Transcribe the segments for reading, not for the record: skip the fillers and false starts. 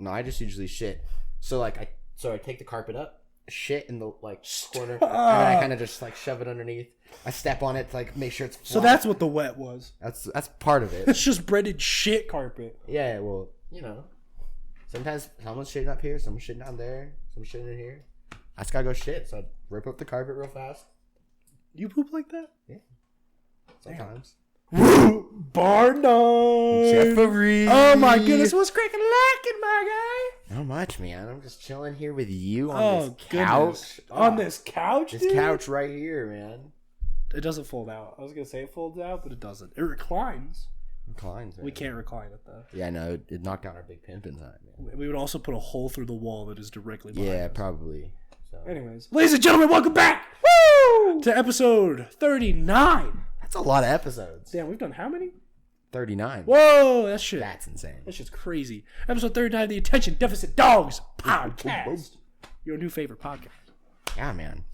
No, I just usually shit. So I take the carpet up, shit in the corner, and then I kind of just shove it underneath. I step on it to make sure it's flat. So that's what the wet was. That's part of it. It's just breaded shit carpet. Yeah, well, sometimes someone's shitting up here, someone's shitting down there, someone's shitting in here. I just gotta go shit, so I rip up the carpet real fast. You poop like that? Yeah. Sometimes. Barno! Jeffrey! Oh my goodness, what's cracking lacking, my guy? Not much, man. I'm just chilling here with you on this couch. On this couch, This dude? couch right here, man. It doesn't fold out. I was going to say it folds out, but it doesn't. It reclines. Reclines, man. We can't recline it, though. Yeah, no, it knocked down our big pimpin' time, man. We would also put a hole through the wall that is directly behind us. Yeah, probably. So. Anyways, ladies and gentlemen, welcome back! Woo! To episode 39. That's a lot of episodes. Damn, we've done how many? 39. Whoa, that's shit. That's insane. That shit's crazy. Episode 39 of the Attention Deficit Dogs podcast. Your new favorite podcast. Yeah, man.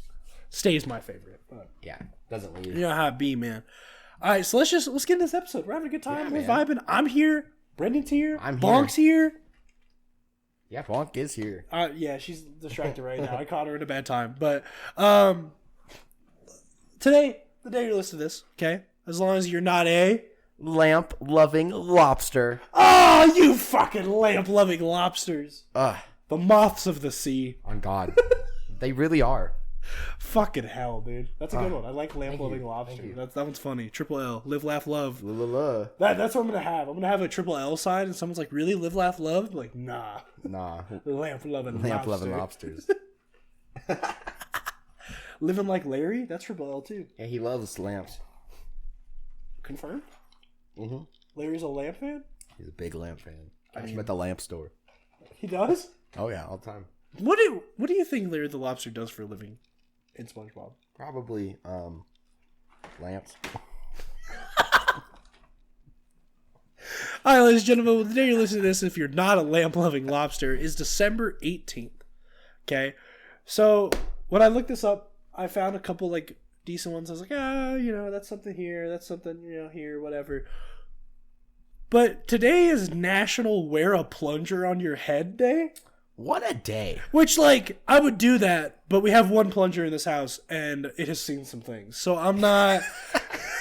Stays my favorite. But yeah, doesn't leave. You know how it be, man. All right, so let's get in this episode. We're having a good time. Yeah, we're vibing. I'm here. Brendan's here. I'm Bonk's here. Yeah, Bonk is here. Yeah, she's distracted right now. I caught her at a bad time. But today, the day you listen to this, okay? As long as you're not a lamp-loving lobster. Oh, you fucking lamp-loving lobsters. The moths of the sea. On God. They really are. Fucking hell, dude. That's a good one. I like lamp-loving lobster. That one's funny. Triple L. Live, laugh, love. That's what I'm going to have. I'm going to have a triple L sign and someone's like, really? Live, laugh, love? I'm like, nah. Lamp-loving lobsters. Living like Larry? That's triple L too. Yeah, he loves lamps. Confirmed? Mm-hmm. Larry's a lamp fan? He's a big lamp fan. Catch him at the lamp store. He does? Oh yeah, all the time. What do you think Larry the Lobster does for a living in SpongeBob? Probably lamps. All right, ladies and gentlemen, the day you're listening to this, if you're not a lamp-loving lobster, is December 18th. Okay? So, when I looked this up, I found a couple, decent ones. I was like, that's something here, that's something, here, whatever. But today is National Wear a Plunger on Your Head Day. What a day. Which, I would do that, but we have one plunger in this house, and it has seen some things. So I'm not...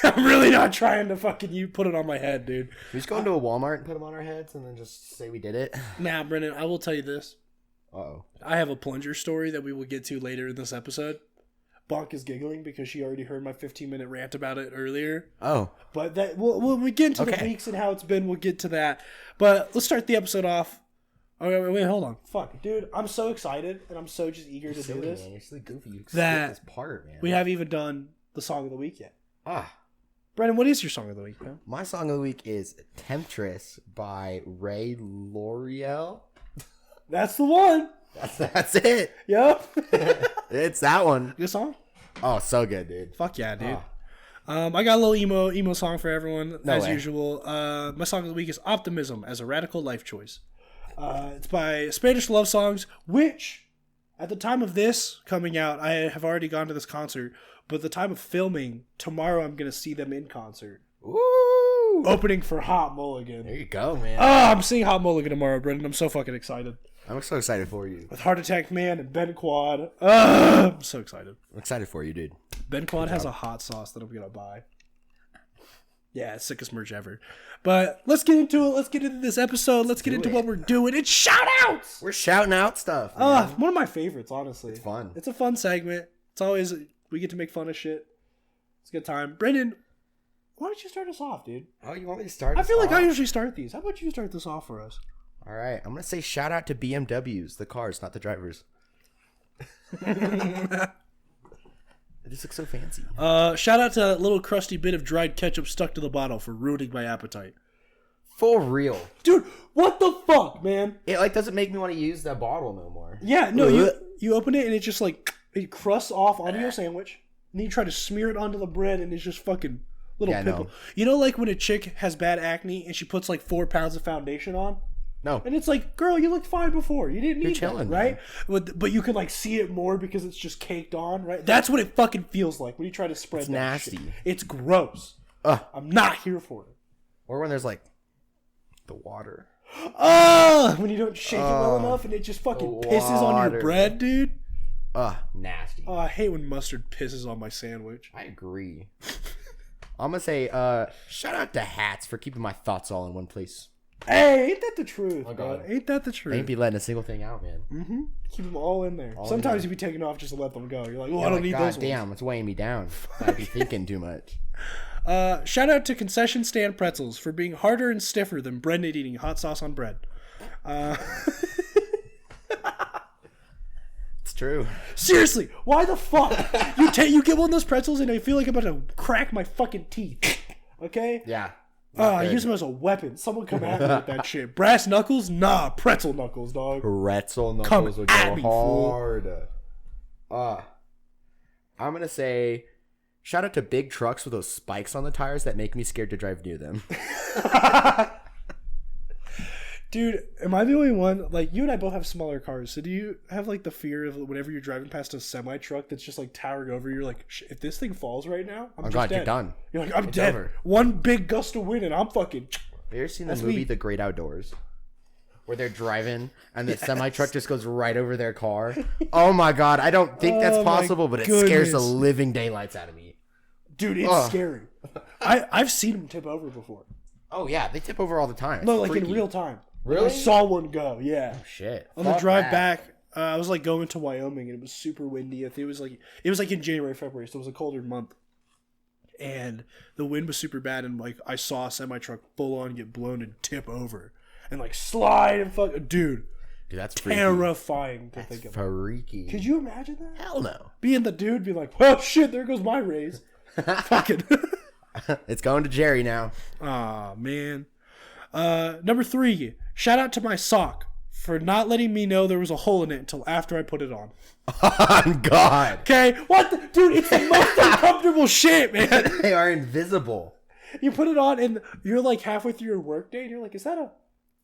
I'm really not trying to fucking put it on my head, dude. We just go into a Walmart and put them on our heads and then just say we did it? Nah, Brendan, I will tell you this. Uh-oh. I have a plunger story that we will get to later in this episode. Bonk is giggling because she already heard my 15-minute rant about it earlier. Oh. But when we get into the weeks and how it's been, we'll get to that. But let's start the episode off. Oh, wait, hold on. Fuck, dude, I'm so excited, and I'm so just eager to do this. Man. You're so goofy. You that this part, man. We haven't even done the song of the week yet. Brendan, what is your song of the week, man? My song of the week is Temptress by Ray L'Oreal. That's the one. That's it. Yep. It's that one. Good song? Oh, so good, dude. Fuck yeah, dude. I got a little emo song for everyone, usual. My song of the week is Optimism as a Radical Life Choice. It's by Spanish Love Songs, which, at the time of this coming out, I have already gone to this concert. But at the time of filming, tomorrow I'm going to see them in concert. Ooh! Opening for Hot Mulligan. There you go, man. Oh, I'm seeing Hot Mulligan tomorrow, Brendan. I'm so fucking excited. I'm so excited for you. With Heart Attack Man and Ben Quad. I'm so excited. I'm excited for you, dude. Ben Quad has a hot sauce that I'm going to buy. Yeah, it's sickest merch ever. But let's get into it. Let's get into this episode. Let's get into what we're doing. It's shout-outs! We're shouting out stuff, man. One of my favorites, honestly. It's fun. It's a fun segment. It's always... We get to make fun of shit. It's a good time. Brendan, why don't you start us off, dude? Oh, you want me to start? I feel like I usually start these. How about you start this off for us? All right. I'm going to say shout out to BMWs, the cars, not the drivers. They just look so fancy. Shout out to that little crusty bit of dried ketchup stuck to the bottle for ruining my appetite. For real. Dude, what the fuck, man? It doesn't make me want to use that bottle no more. Yeah, no, you open it and it just it crusts off onto your sandwich. And then you try to smear it onto the bread and it's just fucking little pimple. No. You know, when a chick has bad acne and she puts 4 pounds of foundation on? No. And it's like, girl, you looked fine before. You didn't need chilling, that, right? But you can see it more because it's just caked on, right? That's what it fucking feels like when you try to spread it's that nasty. Shit. It's gross. I'm not here for it. Or when there's the water. Oh, when you don't shake it well enough and it just fucking pisses on your bread, dude. Nasty. Oh, I hate when mustard pisses on my sandwich. I agree. I'm gonna say, shout out to hats for keeping my thoughts all in one place. Hey, ain't that the truth, Oh, bro? God. Ain't that the truth? They ain't be letting a single thing out, man. Mm-hmm. Keep them all in there. All in Sometimes there. you be taking off just to let them go. You're like, oh, Yeah, I don't need those God damn, ones. it's weighing me down. I be thinking too much. Shout out to concession stand pretzels for being harder and stiffer than Brendan eating hot sauce on bread. It's true. Seriously, why the fuck? You get one of those pretzels and I feel like I'm about to crack my fucking teeth. Okay? Yeah. I use them as a weapon. Someone come at me with that shit. Brass knuckles? Nah, pretzel knuckles, dog. Pretzel knuckles Come would at go me, fool. hard. I'm gonna say, shout out to big trucks with those spikes on the tires that make me scared to drive near them. Dude, am I the only one? Like, you and I both have smaller cars, so do you have, like, the fear of whenever you're driving past a semi-truck that's just, like, towering over you, you're like, if this thing falls right now, I'm Oh just God, dead. you're done. You're like, I'm It's dead. over. One big gust of wind and I'm fucking... Have you ever seen the That's movie me. The Great Outdoors? Where they're driving and the semi-truck just goes right over their car? Oh my God, I don't think that's Oh my possible, but it scares the goodness. living daylights out of me. Dude, it's scary. I've seen them tip over before. Oh yeah, they tip over all the time. No, It's like freaky. in real time. Really? I saw one go, yeah. Shit. On the Fuck drive that. back, I was like going to Wyoming and it was super windy. I think it was like in January, February, so it was a colder month. And the wind was super bad and like I saw a semi truck full on get blown and tip over. And like slide and fuck dude. Dude, that's freaky. Terrifying to think of. Freaky. Could you imagine that? Hell no. Being the dude, be like, well shit, there goes my raise. Fucking It's going to Jerry now. Aw, man. Number 3, shout out to my sock for not letting me know there was a hole in it until after I put it on. On God. Okay? What the? Dude, it's the most uncomfortable shit, man. They are invisible. You put it on and you're like halfway through your workday and you're like, is that a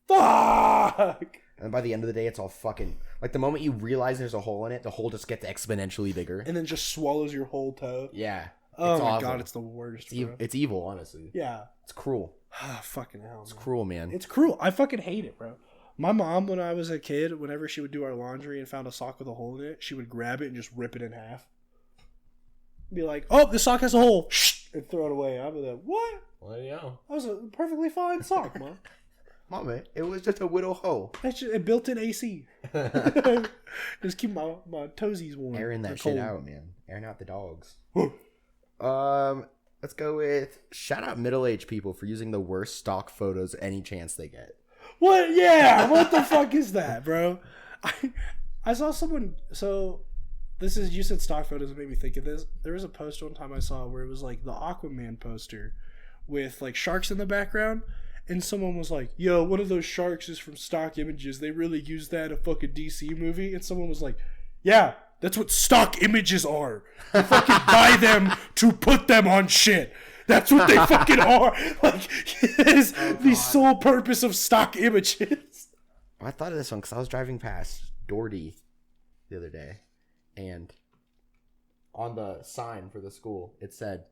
fuck? And by the end of the day, it's all fucking... Like, the moment you realize there's a hole in it, the hole just gets exponentially bigger. And then just swallows your whole toe. Yeah. Oh It's my awful. God, it's the worst, bro. It's evil, honestly. Yeah. It's cruel. Ah, fucking hell, It's man. cruel, man. It's cruel. I fucking hate it, bro. My mom, when I was a kid, whenever she would do our laundry and found a sock with a hole in it, she would grab it and just rip it in half. Be like, oh, this sock has a hole. Shh, and throw it away. I'd be like, what? Well, yeah. That was a perfectly fine sock, Mom. Mama, it was just a little hole. That's just a built-in AC. Just keep my toesies warm. Airing They're that shit cold. out, man. Airing out the dogs. Let's go with shout out middle-aged people for using the worst stock photos any chance they get. What? Yeah. What the fuck is that, bro? I saw someone. So this is, you said stock photos. It made me think of this. There was a poster one time I saw where it was like the Aquaman poster with like sharks in the background, and someone was like, "Yo, one of those sharks is from stock images. They really used that in a fucking DC movie." And someone was like, "Yeah, that's what stock images are. You fucking buy them to put them on shit. That's what they fucking are. Like, it is the sole purpose of stock images." I thought of this one because I was driving past Doherty the other day, and on the sign for the school, it said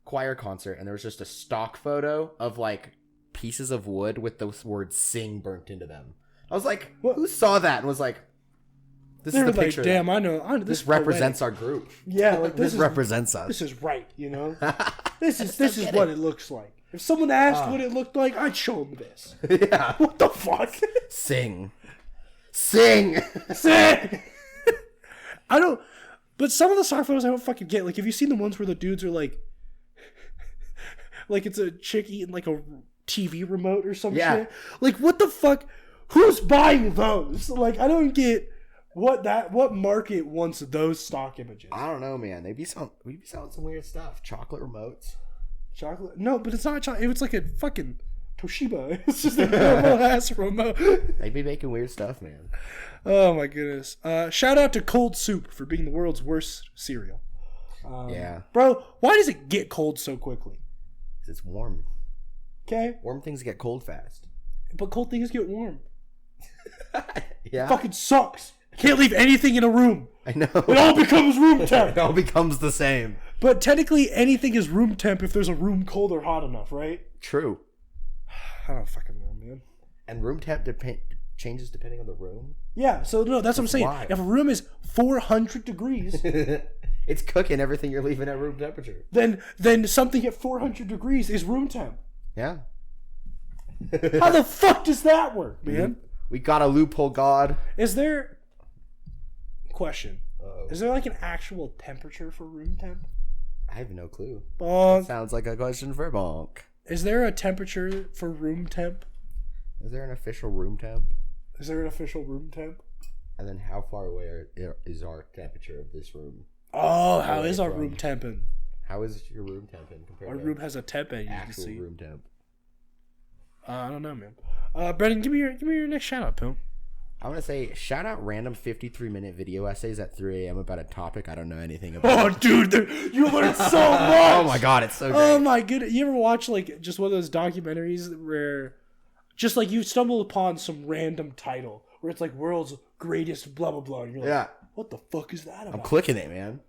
choir concert, and there was just a stock photo of like pieces of wood with those words "sing" burnt into them. I was like, who saw that and was like, this They is were the like, picture. "Damn, I know. This is represents poetic." our group. Yeah, like This is represents us. This is right, you know. This is get what it. it looks like. If someone asked what it looked like, I'd show them this. Yeah. What the fuck? Sing. Sick. I don't. But some of the stock photos I don't fucking get. Like, have you seen the ones where the dudes are like it's a chick eating like a TV remote or some Yeah. shit? Like, what the fuck? Who's buying those? Like, I don't get what market wants those stock images. I don't know, man. We'd be selling some weird stuff. Chocolate remotes. Chocolate? No, but it's not chocolate. It was like a fucking Toshiba. It's just a normal ass remote. They'd be making weird stuff, man. Oh my goodness. Shout out to Cold Soup for being the world's worst cereal. Yeah. Bro, why does it get cold so quickly? 'Cause it's warm. Okay? Warm things get cold fast. But cold things get warm. Yeah. Fucking sucks. Can't leave anything in a room. I know. It all becomes room temp. It all becomes the same. But technically anything is room temp if there's a room cold or hot enough, right? True. I don't fucking know, man. And room temp changes depending on the room? Yeah, so no, that's what I'm saying. Why? If a room is 400 degrees, It's cooking everything you're leaving at room temperature. then something at 400 degrees is room temp. Yeah. How the fuck does that work, man? We got a loophole, God. Is there... Question. Uh-oh. Is there like an actual temperature for room temp? I have no clue. Bonk. Sounds like a question for Bonk. Is there a temperature for room temp? Is there an official room temp? Is there an official room temp? And then how far away is our temperature of this room? Oh, how is our room temping? How is your room temping compared Our to room has a temp, you can actual see. room temp? I don't know, man. Brendan, give me your next shout out, Pimp. I want to say shout out random 53-minute video essays at 3 a.m. about a topic I don't know anything about. Oh, dude, you learned so much. Oh my god, it's so great. Oh my goodness. You ever watch like just one of those documentaries where just like you stumble upon some random title where it's like world's greatest blah blah blah and you're like, Yeah. what the fuck is that about? I'm clicking it, man.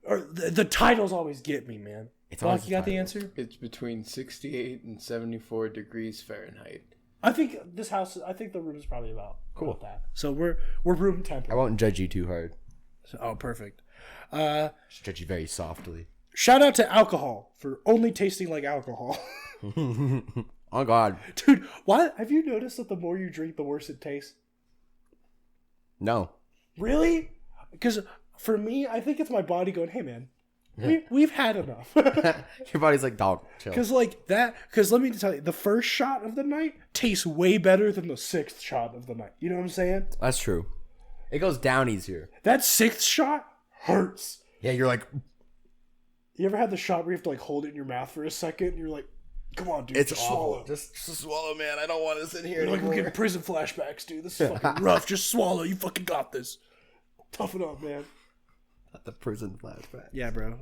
Or the titles always get me, man. It's Doc, always you got the title. answer? It's between 68 and 74 degrees Fahrenheit. I think the room is probably about that. So we're room temp. I won't judge you too hard. Oh, perfect. Just judge you very softly. Shout out to alcohol for only tasting like alcohol. Oh god. Dude, why have you noticed that the more you drink, the worse it tastes? No. Really? Because for me, I think it's my body going, "Hey, man, we've had enough." Your body's like, dog, chill. Because let me tell you, the first shot of the night tastes way better than the sixth shot of the night. You know what I'm saying? That's true. It goes down easier. That sixth shot hurts. Yeah, you're like, You ever had the shot where you have to like hold it in your mouth for a second and you're like, come on, dude, it's just awful. swallow. Just swallow, man. I don't want to sit here You're like, anymore. we're getting prison flashbacks, dude. This is fucking rough. Just swallow. You fucking got this. Toughen up, man. The prison flashback. Yeah, bro.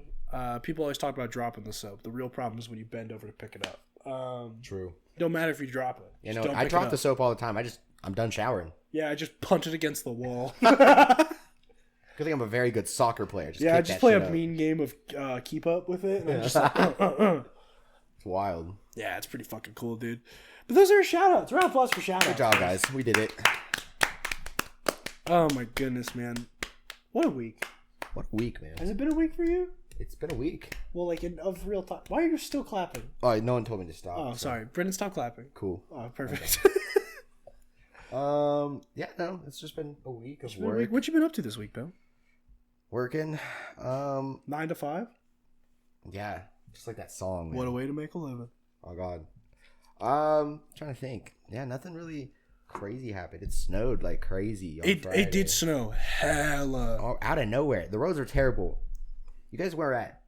People always talk about dropping the soap. The real problem is when you bend over to pick it up. True. Don't matter if you drop it. You Just know, don't I pick drop it the up. soap all the time. I'm done showering. Yeah, I just punt it against the wall. Good thing I'm a very good soccer player. I kick just that play shit a up. mean game of keep up with it. And I'm just like, It's wild. Yeah, it's pretty fucking cool, dude. But those are our shout-outs. Round of applause for shout-outs. Good job, guys. We did it. Oh, my goodness, man. What a week. What a week, man. Has it been a week for you? It's been a week. Well, like, of real time. Why are you still clapping? Oh, no one told me to stop. Oh, so- sorry. Brendan, stop clapping. Cool. Oh, perfect. Yeah, no, it's just been a week of It's been a work. week. What you been up to this week, Bill? Working. 9 to 5? Yeah, just like that song, man. What a way to make a living. Oh god. Trying to think. Yeah, nothing really crazy happened. It snowed like crazy on Friday. It did snow hella. Oh, out of nowhere. The roads are terrible. You guys were at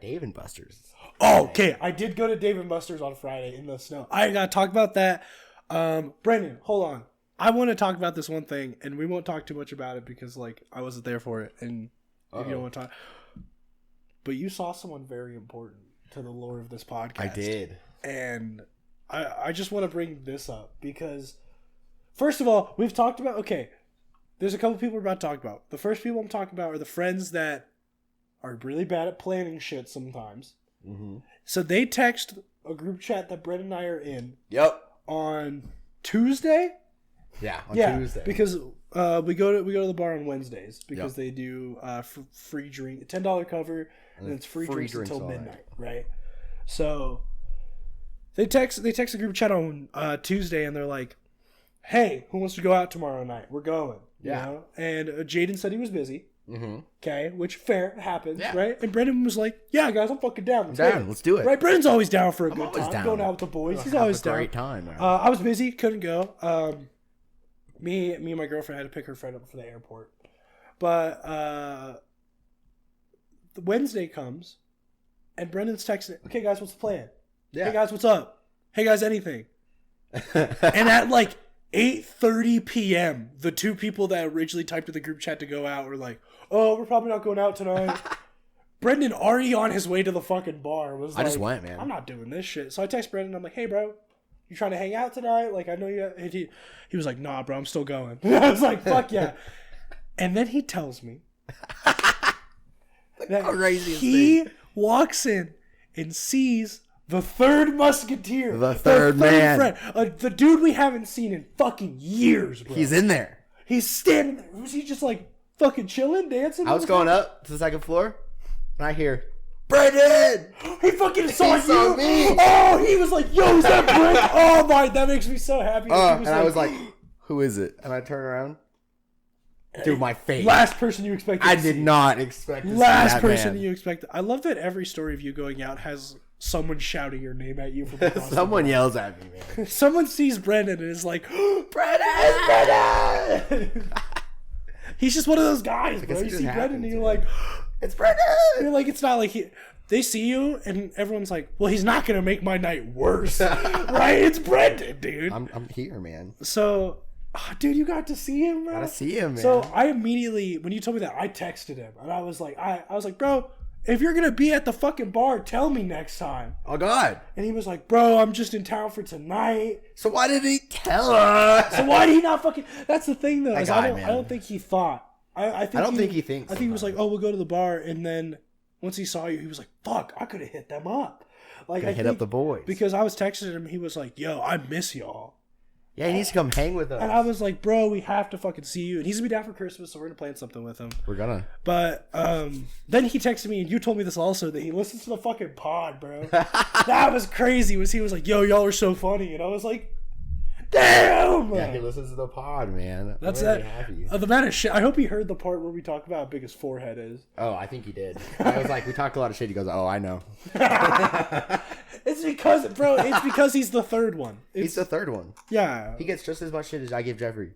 Dave and Buster's. Oh, okay. I did go to Dave & Buster's on Friday in the snow. I gotta talk about that. Brendan, hold on. I want to talk about this one thing, and we won't talk too much about it because, like, I wasn't there for it, and you don't want to talk. But you saw someone very important to the lore of this podcast. I did. And I just want to bring this up because, first of all, we've talked about, okay, there's a couple people we're about to talk about. The first people I'm talking about are the friends that are really bad at planning shit sometimes. Mm-hmm. So they text a group chat that Brett and I are in Yep. on Tuesday. Yeah, on Tuesday. Because we go to the bar on Wednesdays because Yep. they do free drink, $10 cover, and it's free drinks until all night. midnight, right? So they text a group chat on Tuesday and they're like, "Hey, who wants to go out tomorrow night? We're going." Yeah. You know? And Jaden said he was busy. Mm-hmm. Okay, which fair happens, Yeah. right? And Brendan was like, "Yeah, guys, I'm fucking down. Let's do it. Right? Brendan's always down for a good always time. down. Going out with the boys, he's Have always a down. great time. Man. I was busy, couldn't go. Me and my girlfriend had to pick her friend up for the airport. But the Wednesday comes, and Brendan's texting, "Okay, guys, what's the plan? yeah. Hey, guys, what's up? Hey, guys, anything?" And at like 8:30 p.m., the two people that originally typed in the group chat to go out were like, "Oh, we're probably not going out tonight." Brendan, already on his way to the fucking bar, was like, I just went, man. "I'm not doing this shit." So I text Brendan, I'm like, "Hey, bro, you trying to hang out tonight? Like, I know you..." And he was like, "Nah, bro, I'm still going." I was like, "Fuck yeah." And then he tells me that craziest he walks in and sees The third musketeer. The third man. Friend. The dude we haven't seen in fucking years, bro. He's in there. He's standing there. Was he just like fucking chilling, dancing? I was going up to the second floor, and I hear, Brandon! He fucking saw you. saw me. Oh, he was like, yo, is that Brandon? Oh my, that makes me so happy. I was like, who is it? And I turn around. Dude, my face. Last person you expected. I did not expect to see Last that person man. you expected. I love that every story of you going out has someone shouting your name at you from across Someone yells at me, man. Someone sees Brendan and is like, Brandon! He's just one of those guys, bro. guess it You just see Brendan and happens, you're man. like, It's Brandon! you're like, it's not like they see you and everyone's like, well, he's not going to make my night worse. Right? It's Brendan, dude. I'm here, man. So, dude, you got to see him, bro. Gotta see him, man. So I immediately, when you told me that, I texted him and I was like, bro, if you're gonna be at the fucking bar, tell me next time. Oh, God. And he was like, bro, I'm just in town for tonight. So why did he tell us? So why did he not fucking? That's the thing, though. That Is guy, I man. don't think he thought. I don't think he thinks I think he was like, sometimes. oh, we'll go to the bar, and then once he saw you, he was like, fuck, I could have hit them up. Like I Hit think, up the boys. because I was texting him. He was like, yo, I miss y'all. Yeah, he needs to come hang with us. And I was like, bro, we have to fucking see you. And he's gonna be down for Christmas, so we're gonna plan something with him. We're gonna. But then he texted me, and you told me this also, that he listens to the fucking pod, bro. That was crazy. He was like, yo, y'all are so funny. And I was like, damn! Yeah, he listens to the pod, man. That's I'm that. very happy. The man of shit. I hope he heard the part where we talk about how big his forehead is. Oh, I think he did. I was like, we talked a lot of shit. He goes, oh, I know. It's because, bro, it's because he's the third one. He's the third one. Yeah. He gets just as much shit as I give Jeffrey.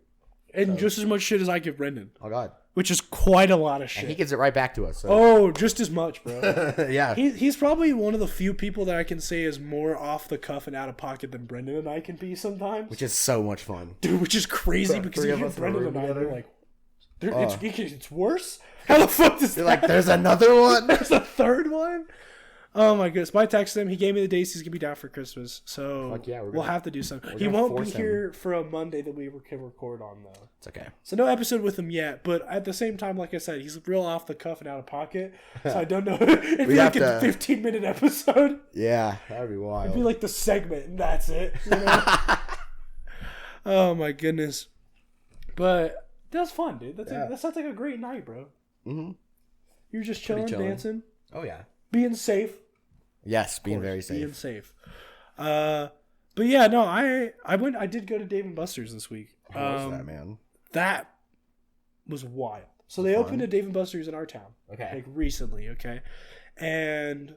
And just as much shit as I give Brendan. Oh, God. Which is quite a lot of shit. And he gives it right back to us. So. Oh, just as much, bro. Yeah. He's probably one of the few people that I can say is more off the cuff and out of pocket than Brendan and I can be sometimes. Which is so much fun. Dude, which is crazy Bro, because three you of hear us in a Brendan room and I, together. they're like, it's worse? How the fuck does They're that like, there's another one? There's a third one? Oh my goodness. But I texted him. He gave me the days he's going to be down for Christmas. So Fuck yeah, we'll have to do something. He gonna won't be force him. here for a Monday that we can record on, though. It's okay. So no episode with him yet. But at the same time, like I said, he's real off the cuff and out of pocket. So I don't know. It'd be like a 15-minute episode. Yeah, that'd be wild. It'd be like the segment, and that's it. You know? Oh my goodness. But that's fun, dude. That sounds like a great night, bro. Mm-hmm. You're just chilling, dancing, Oh, yeah. being safe. Yes, being very Being safe. safe. But yeah, no, I did go to Dave & Buster's this week. How was that, man? That was wild. So they opened a Dave & Buster's in our town. Okay. Like recently, okay? And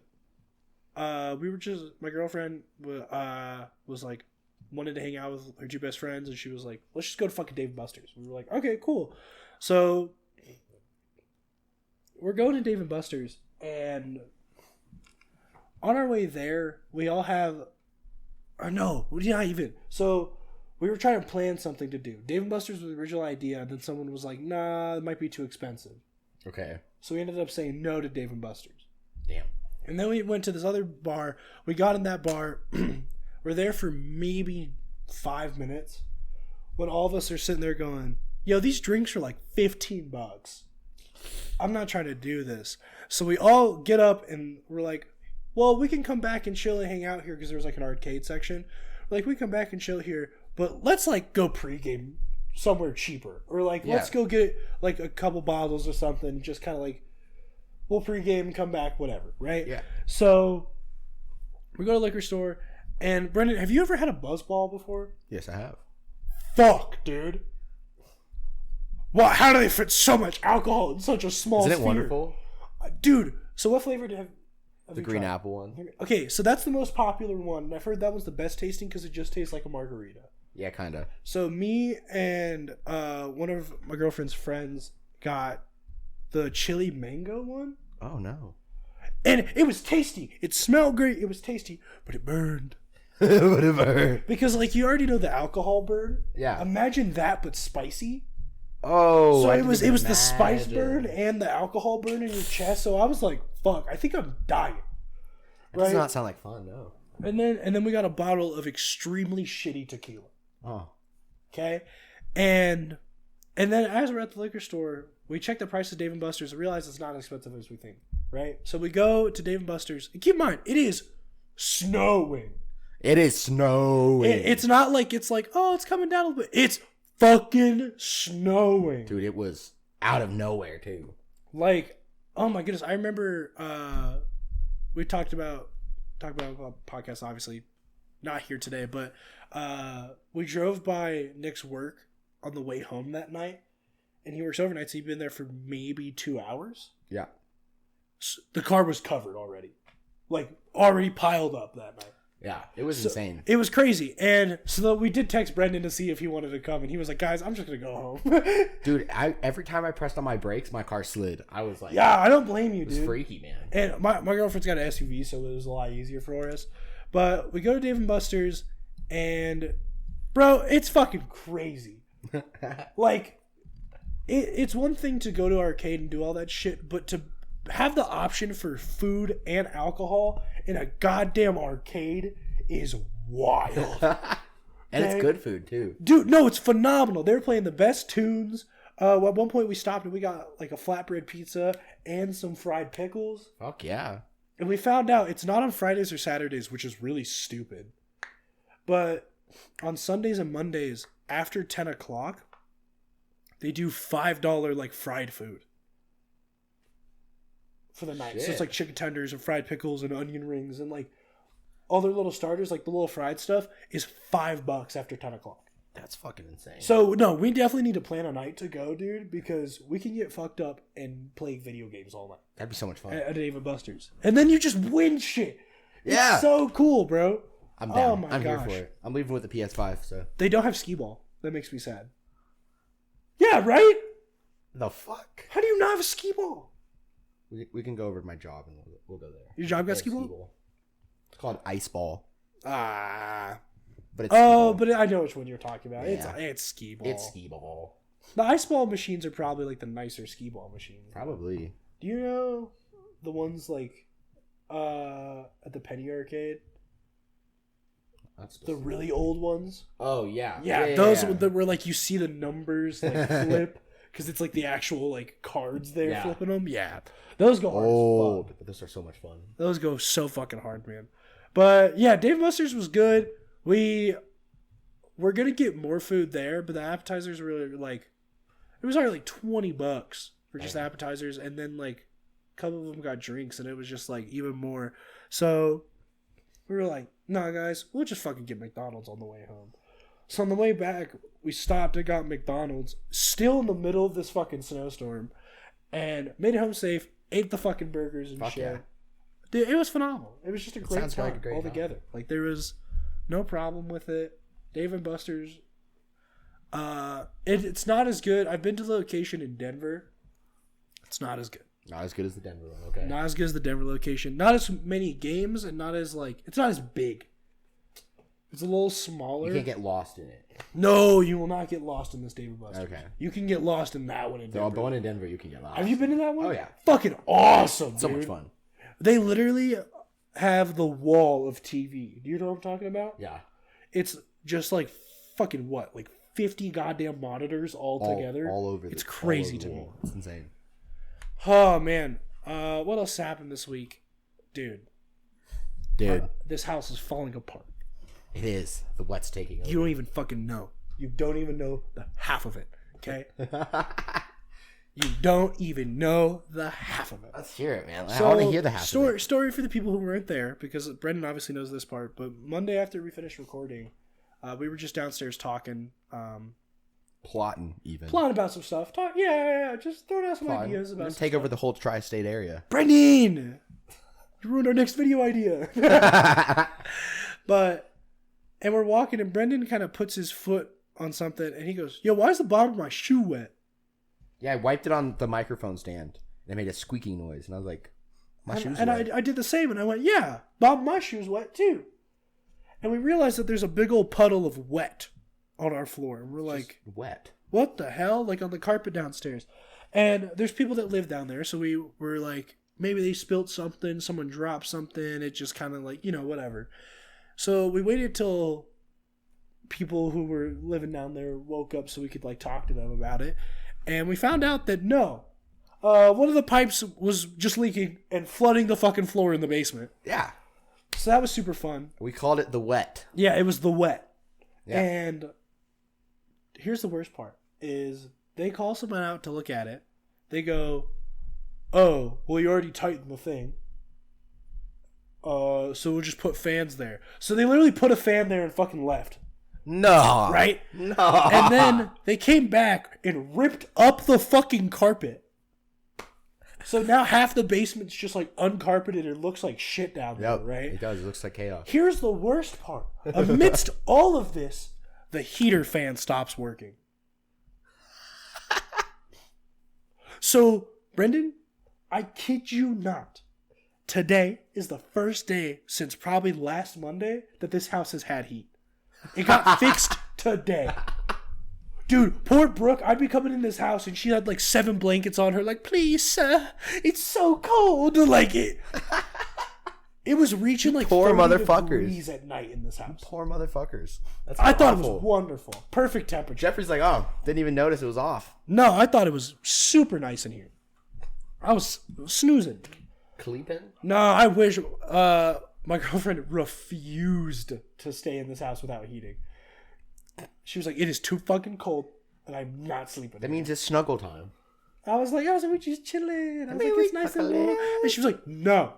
we were just, my girlfriend was like, wanted to hang out with her two best friends, and she was like, let's just go to fucking Dave & Buster's. We were like, okay, cool. So we're going to Dave & Buster's, and on our way there, we all have, or no, we're not even. So we were trying to plan something to do. Dave & Buster's was the original idea, and then someone was like, nah, it might be too expensive. Okay. So we ended up saying no to Dave & Buster's. Damn. And then we went to this other bar. We got in that bar. We're there for maybe 5 minutes when all of us are sitting there going, yo, these drinks are like $15. I'm not trying to do this. So we all get up and we're like, well, we can come back and chill and hang out here because there's like an arcade section. We're like, we come back and chill here, but let's like go pregame somewhere cheaper. Or like, let's go get like a couple bottles or something. Just kind of like, we'll pregame, come back, whatever, right? Yeah. So we go to the liquor store. And Brendan, have you ever had a buzzball before? Yes, I have. Fuck, dude. Well, how do they fit so much alcohol in such a small Isn't it sphere? wonderful? Dude, so what flavor have The you green tried? apple one. Okay, so that's the most popular one. And I've heard that was the best tasting because it just tastes like a margarita. Yeah, kind of. So me and one of my girlfriend's friends got the chili mango one. Oh, no. And it was tasty. It smelled great. It was tasty, but it burned. Whatever. Because, like, you already know the alcohol burn. Yeah. Imagine that, but spicy. Oh, So I it was can the spice imagine. burn and the alcohol burn in your chest. So I was like, fuck, I think I'm dying. That does not sound like fun, no. And then we got a bottle of extremely shitty tequila. Oh. Okay? And then as we're at the liquor store, we check the price of Dave & Buster's and realize it's not as expensive as we think. Right? So we go to Dave & Buster's. And keep in mind, it is snowing. It is snowing. It's not like it's like, oh, it's coming down a little bit. It's fucking snowing. Dude, it was out of nowhere, too. Like, oh my goodness. I remember we talked about podcasts, obviously. Not here today, but we drove by Nick's work on the way home that night. And he works overnight, so he'd been there for maybe 2 hours. Yeah. The car was covered already. Like, already piled up that night. Yeah, it was insane. It was crazy. And so we did text Brendan to see if he wanted to come. And he was like, guys, I'm just going to go home. Dude, every time I pressed on my brakes, my car slid. I was like... Yeah, I don't blame you, it dude. was freaky, man. And my girlfriend's got an SUV, so it was a lot easier for us. But we go to Dave & Buster's, and... Bro, it's fucking crazy. Like, it's one thing to go to arcade and do all that shit, but to have the option for food and alcohol in a goddamn arcade is wild. And it's good food, too. Dude, no, it's phenomenal. They were playing the best tunes. At one point we stopped and we got like a flatbread pizza and some fried pickles. Fuck yeah. And we found out it's not on Fridays or Saturdays, which is really stupid. But on Sundays and Mondays after 10 o'clock, they do $5 like fried food for the night. Shit. So it's like chicken tenders and fried pickles and onion rings and like all their little starters, like the little fried stuff, is $5 after 10 o'clock. That's fucking insane. So, no, we definitely need to plan a night to go, dude, because we can get fucked up and play video games all night. That'd be so much fun. At Dave & Buster's. And then you just win shit. Yeah. It's so cool, bro. I'm down. Oh my I'm gosh. here for it. I'm leaving with the PS5, so. They don't have skee ball. That makes me sad. Yeah, right? The fuck? How do you not have a skee ball? We can go over to my job and we'll go there. Your job got They have skee ball? It's called ice ball. Ah. But it's skee ball. But I know which one you're talking about. Yeah. It's skee ball. It's skee ball. The ice ball machines are probably like the nicer skee ball machines. Probably. Do you know the ones like at the Penny Arcade? That's The really old ones? Oh, yeah. Yeah, those that were like you see the numbers like flip because it's like the actual like cards there flipping them. Yeah, those go hard as fuck. But those are so much fun. Those go so fucking hard, man. But yeah, Dave & Buster's was good. We're gonna get more food there, but the appetizers were like it was already like $20 for just appetizers, and then like a couple of them got drinks, and it was just like even more. So we were like, nah, guys, we'll just fucking get McDonald's on the way home. So on the way back, we stopped and got McDonald's, still in the middle of this fucking snowstorm, and made it home safe, ate the fucking burgers and shit. Yeah. Dude, it was phenomenal. It was just a great time like a great altogether. Like, there was no problem with it. Dave & Buster's, it's not as good. I've been to the location in Denver. It's not as good. Not as good as the Denver one, okay. Not as good as the Denver location. Not as many games and not as, like... It's not as big. It's a little smaller. You can't get lost in it. No, you will not get lost in this Dave & Buster's. Okay. You can get lost in that one in Denver. The one in Denver, you can get lost. Have you been to that one? Oh, yeah. Fucking awesome, dude. So much fun. They literally have the wall of TV. Do you know what I'm talking about? Yeah. It's just like fucking what? Like 50 goddamn monitors all together? All over It's crazy to me. It's insane. Oh, man. What else happened this week? Dude. This house is falling apart. It is. The wet's taking over. You don't even fucking know. You don't even know the half of it. Okay? You don't even know the half of it. Let's hear it, man. So, I want to hear the half of it. Story for the people who weren't there, because Brendan obviously knows this part, but Monday after we finished recording, we were just downstairs talking. Plotting, even. Plotting about some stuff. Just throwing out some ideas about some take stuff. over the whole tri-state area. Brendan! You ruined our next video idea. And we're walking, and Brendan kind of puts his foot on something, and he goes, yo, why is the bottom of my shoe wet? Yeah, I wiped it on the microphone stand. And it made a squeaking noise. And I was like, my shoe's wet. I did the same, and I went, yeah, bottom of my shoe's wet, too. And we realized that there's a big old puddle of wet on our floor. And we're like, wet. What the hell? Like on the carpet downstairs. And there's people that live down there, so we were like, maybe they spilt something, someone dropped something, it just kind of like, whatever. So we waited till people who were living down there woke up so we could like talk to them about it. And we found out that no, one of the pipes was just leaking and flooding the fucking floor in the basement. Yeah. So that was super fun. We called it the wet. Yeah, it was the wet. Yeah. And here's the worst part is they call someone out to look at it. They go, oh, well, you already tightened the thing. So we'll just put fans there. So they literally put a fan there and fucking left. No. Right? No. And then they came back and ripped up the fucking carpet. So now half the basement's just like uncarpeted. It looks like shit down there, right? It does. It looks like chaos. Here's the worst part. Amidst all of this, the heater fan stops working. So, Brendan, I kid you not. Today is the first day since probably last Monday that this house has had heat. It got fixed today. Dude, poor Brooke, I'd be coming in this house and she had like 7 blankets on her, like, please, sir, it's so cold. Like, it was reaching like Poor 30 motherfuckers. degrees at night in this house. Poor motherfuckers. That's I thought it awful. was wonderful. Perfect temperature. Jeffrey's like, oh, didn't even notice it was off. No, I thought it was super nice in here. I was snoozing. Cleeping? No, I wish my girlfriend refused to stay in this house without heating. She was like, it is too fucking cold, and I'm not sleeping. That means it's snuggle time. I was like, we're just chilling. I was like, it's nice and warm. And she was like, no.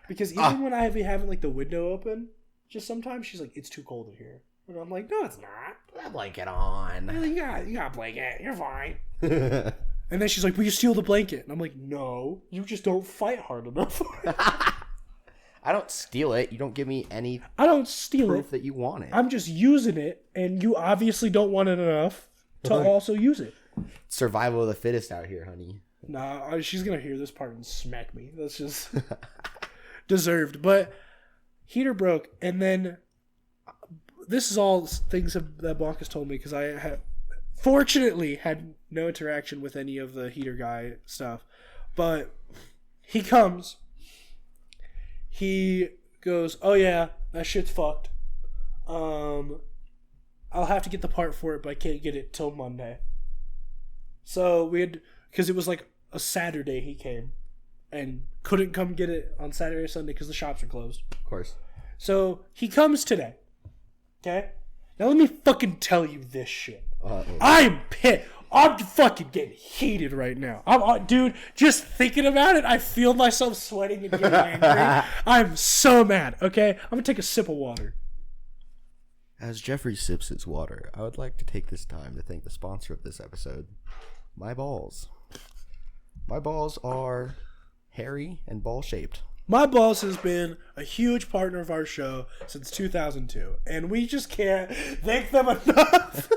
Because even when I be having like the window open, just sometimes she's like, it's too cold in here. And I'm like, no, it's not. Put that blanket on. You got a blanket. You're fine. And then she's like, will you steal the blanket? And I'm like, no, you just don't fight hard enough. I don't steal it. You don't give me any I don't steal proof it. that you want it. I'm just using it, and you obviously don't want it enough to also use it. Survival of the fittest out here, honey. Nah, she's going to hear this part and smack me. That's just deserved. But heater broke, and then this is all things that Blanca's told me because I have fortunately had no interaction with any of the heater guy stuff. But he comes. He goes, oh yeah, that shit's fucked. I'll have to get the part for it, but I can't get it till Monday. So because it was like a Saturday he came and couldn't come get it on Saturday or Sunday because the shops are closed. Of course. So he comes today. Okay? Now let me fucking tell you this shit. Uh-oh. I'm pissed. I'm fucking getting heated right now. Dude, just thinking about it, I feel myself sweating and getting angry. I'm so mad, okay? I'm going to take a sip of water. As Jeffrey sips his water, I would like to take this time to thank the sponsor of this episode, My Balls. My balls are hairy and ball-shaped. My Balls has been a huge partner of our show since 2002, and we just can't thank them enough.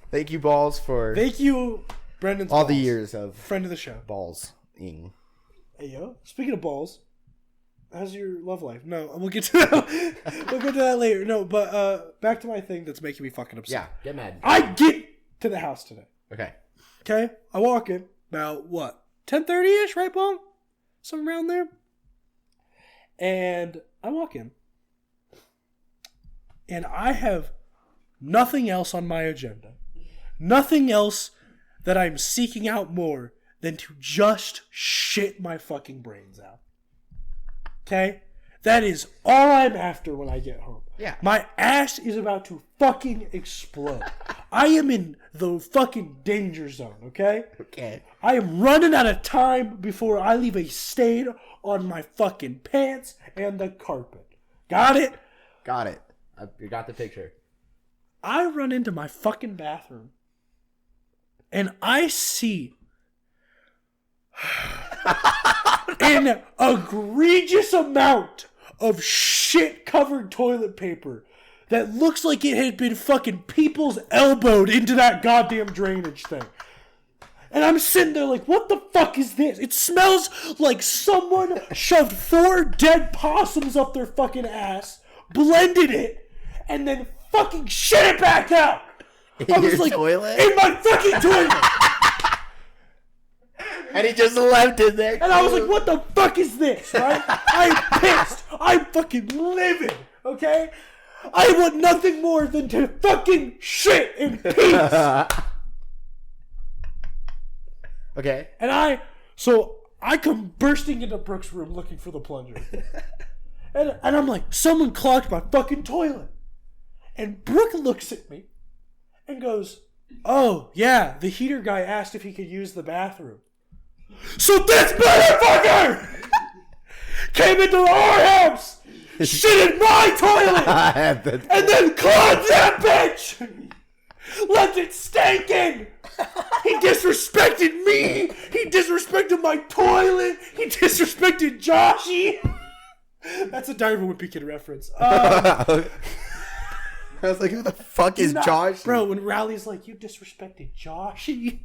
Thank you, Balls, for Thank you, Brendan's all balls. the years of Friend of the show. balls-ing. Hey, yo. Speaking of balls, how's your love life? No, we'll get to that. We'll get to that later. No, but back to my thing that's making me fucking upset. Yeah, get mad. I get to the house today. Okay. Okay? I walk in about, 10:30-ish, right, Paul? Somewhere around there. And I walk in. And I have nothing else on my agenda. Nothing else that I'm seeking out more than to just shit my fucking brains out. Okay? That is all I'm after when I get home. Yeah. My ass is about to fucking explode. I am in the fucking danger zone, okay? Okay. I am running out of time before I leave a stain on my fucking pants and the carpet. Got it? Got it. You got the picture. I run into my fucking bathroom and I see an egregious amount of shit-covered toilet paper that looks like it had been fucking people's elbowed into that goddamn drainage thing. And I'm sitting there like, what the fuck is this? It smells like someone shoved 4 dead possums up their fucking ass, blended it, and then fucking shit it back out. I was like, toilet? in my fucking toilet. And he just left it there. And I was like, what the fuck is this, right? I'm pissed. I'm fucking livid, okay? I want nothing more than to fucking shit in peace. Okay. And I come bursting into Brooke's room looking for the plunger. And I'm like, someone clogged my fucking toilet. And Brooke looks at me and goes, oh, yeah, the heater guy asked if he could use the bathroom. So this motherfucker came into our house, shit in my toilet, and then clogged that bitch! Left it stinking! He disrespected me! He disrespected my toilet! He disrespected Joshy! That's a Diver Wimpy Kid reference. I was like, who the fuck is Josh? Bro, when Rowley's like, you disrespected Joshy.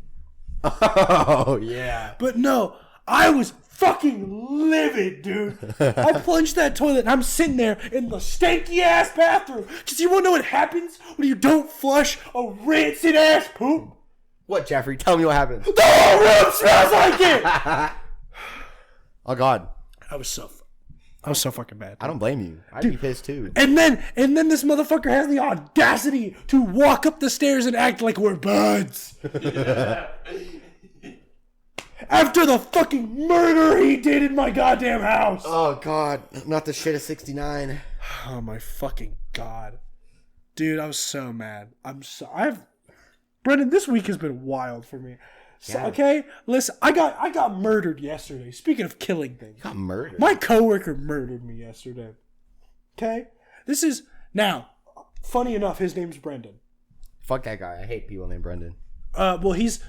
Oh, yeah. But no, I was fucking livid, dude. I plunged that toilet and I'm sitting there in the stanky ass bathroom. Because you want to know what happens when you don't flush a rancid ass poop? What, Jeffrey? Tell me what happened. The whole room smells like it! Oh, God. I was so fucking mad. I don't blame you. I'd be pissed, too. And then this motherfucker has the audacity to walk up the stairs and act like we're buds. After the fucking murder he did in my goddamn house. Oh, God. Not the shit of 69. Oh, my fucking God. Dude, I was so mad. Brendan, this week has been wild for me. So, Yeah. okay, listen, I got murdered yesterday. Speaking of killing things. Got murdered. My coworker murdered me yesterday. Okay? This is, now, funny enough, his name's Brendan. Fuck that guy. I hate people named Brendan. Well, he's,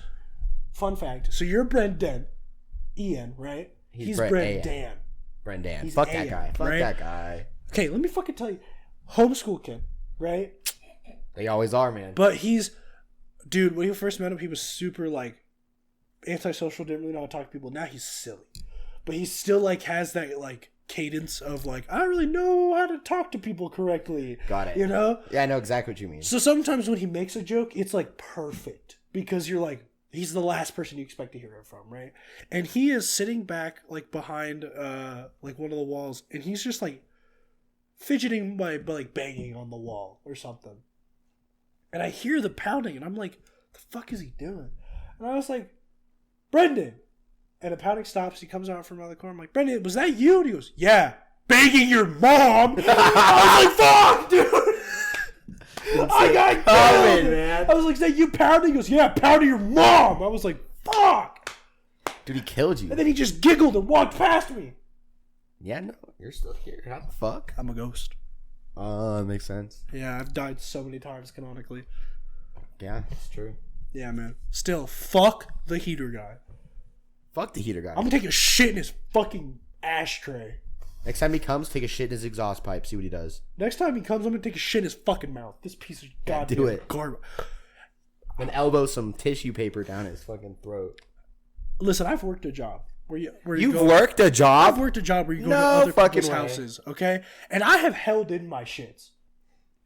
fun fact, so you're Brendan, Ian, right? He's Brendan. Brendan. He's Fuck that A.M., guy. Fuck right? that guy. Okay, let me fucking tell you. Homeschool kid, right? They always are, man. But dude, when you first met him, he was super, like, antisocial, didn't really know how to talk to people. Now he's silly. But he still, like, has that, like, cadence of, like, I don't really know how to talk to people correctly. Got it. You know? Yeah, I know exactly what you mean. So sometimes when he makes a joke, it's, like, perfect. Because you're, like, he's the last person you expect to hear it from, right? And he is sitting back, like, behind, like, one of the walls. And he's just, like, fidgeting by like, banging on the wall or something. And I hear the pounding, and I'm like, the fuck is he doing? And I was like, Brendan. And the pounding stops. He comes out from another corner. I'm like, Brendan, was that you? And he goes, yeah. Banging your mom? I was like, fuck, dude. I got killed. Man. I was like, is that you pounding? He goes, yeah, pounding your mom. I was like, fuck. Dude, he killed you. And then he just giggled and walked past me. Yeah, no, you're still here. How the fuck? I'm a ghost. That makes sense. Yeah, I've died so many times canonically. Yeah, it's true. Yeah, man. Still, fuck the heater guy. Fuck the heater guy. I'm gonna take a shit in his fucking ashtray. Next time he comes, take a shit in his exhaust pipe. See what he does. Next time he comes, I'm gonna take a shit in his fucking mouth. This piece of goddamn do it. garbage. And elbow some tissue paper down his fucking throat. Listen, I've worked a job. You've worked a job? I've worked a job where you go No to other fucking people's way. houses, okay? And I have held in my shits.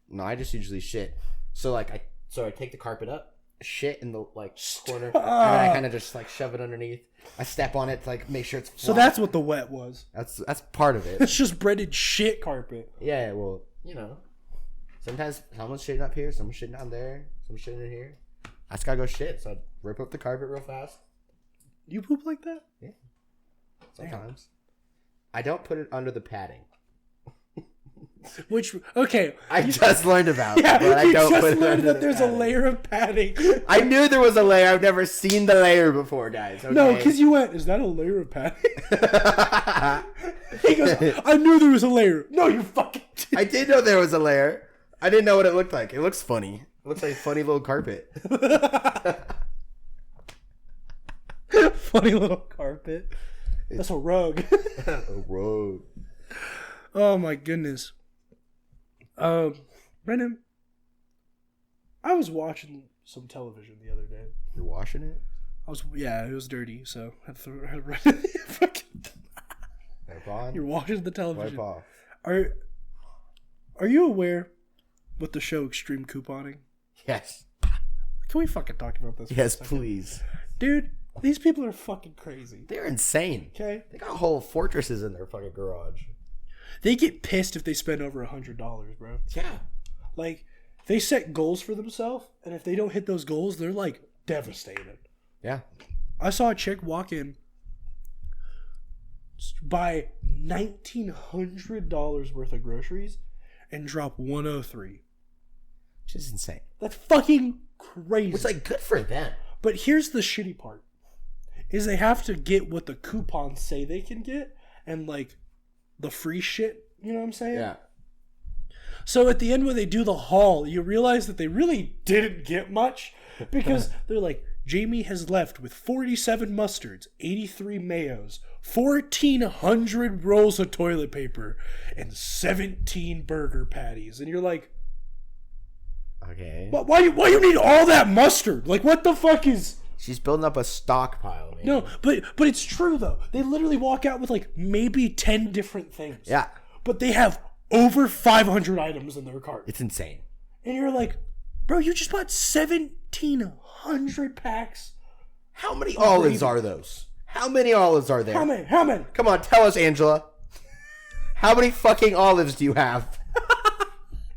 No, I just usually shit. So I take the carpet up, shit in the like corner, and then I kind of just like shove it underneath. I step on it to like make sure it's flat. So that's what the wet was. That's part of it. It's just breaded shit carpet. Yeah, well, you know, sometimes someone's shitting up here, someone's shitting down there, someone's shitting in here. I just gotta go shit, so I rip up the carpet real fast. You poop like that? Yeah. Sometimes. I don't put it under the padding. Which, okay. I just learned about Yeah, but I you don't just put it learned under that the there's padding. a layer of padding. I knew there was a layer. I've never seen the layer before, guys. Okay? No, because you went, is that a layer of padding? He goes, I knew there was a layer. No, you fucking didn't. I did know there was a layer. I didn't know what it looked like. It looks funny. It looks like a funny little carpet. Funny little carpet. That's a rug. A rug. Oh my goodness. Brendan, I was watching some television the other day. You're washing it? It was dirty, so I had to run it. Fucking. Wipe on? You're watching the television. Wipe off. Are you aware with the show Extreme Couponing? Yes. Can we fucking talk about this? Yes, please. Dude, these people are fucking crazy. They're insane. Okay? They got whole fortresses in their fucking garage. They get pissed if they spend over $100, bro. Yeah. Like, they set goals for themselves, and if they don't hit those goals, they're, like, devastated. Yeah. I saw a chick walk in, buy $1,900 worth of groceries and drop 103. Which is insane. That's fucking crazy. It's like good for them. But here's the shitty part. Is they have to get what the coupons say they can get and like the free shit, you know what I'm saying? Yeah. So at the end when they do the haul, you realize that they really didn't get much because they're like, Jamie has left with 47 mustards, 83 mayos, 1,400 rolls of toilet paper, and 17 burger patties. And you're like, okay. why you need all that mustard? Like, what the fuck is... She's building up a stockpile, man. No, but it's true, though. They literally walk out with, like, maybe 10 different things. Yeah. But they have over 500 items in their cart. It's insane. And you're like, bro, you just bought 1,700 packs. How many olives are those? How many olives are there? How many? Come on, tell us, Angela. How many fucking olives do you have?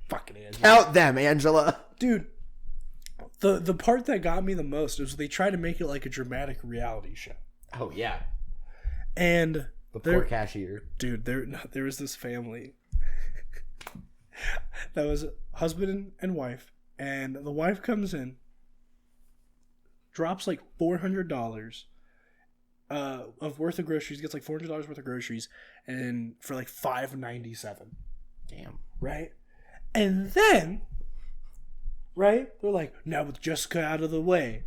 Fucking Angela. Count them, Angela. Dude, the part that got me the most was they tried to make it like a dramatic reality show. Oh, yeah. And The poor cashier. Dude, there was this family that was husband and wife, and the wife comes in, drops like $400 of worth of groceries, gets like $400 worth of groceries, and for like $5.97. Damn. Right? And then, right? They're like, now with Jessica out of the way,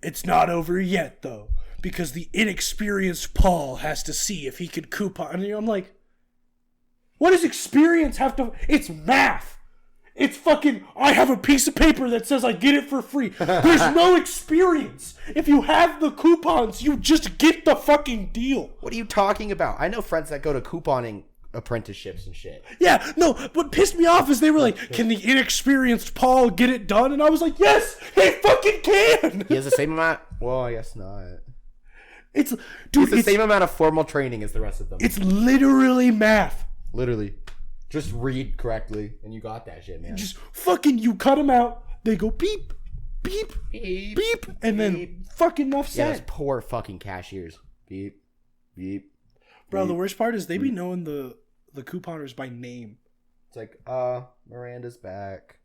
it's not over yet though, because the inexperienced Paul has to see if he could coupon. And I'm like, what does experience have to... It's math. It's fucking... I have a piece of paper that says I get it for free. There's no experience. If you have the coupons, you just get the fucking deal. What are you talking about? I know friends that go to couponing apprenticeships and shit. Yeah, no, what pissed me off is they were like, can the inexperienced Paul get it done? And I was like, yes, he fucking can. He has the same amount... Well, I guess not. It's the same amount of formal training as the rest of them. It's literally math. Literally. Just read correctly, and you got that shit, man. Just fucking, you cut them out, they go beep, beep, beep, beep, and then fucking enough said. Yeah, those poor fucking cashiers. Beep, beep. Bro, beep, the worst part is they be knowing the couponers by name. It's like, Miranda's back.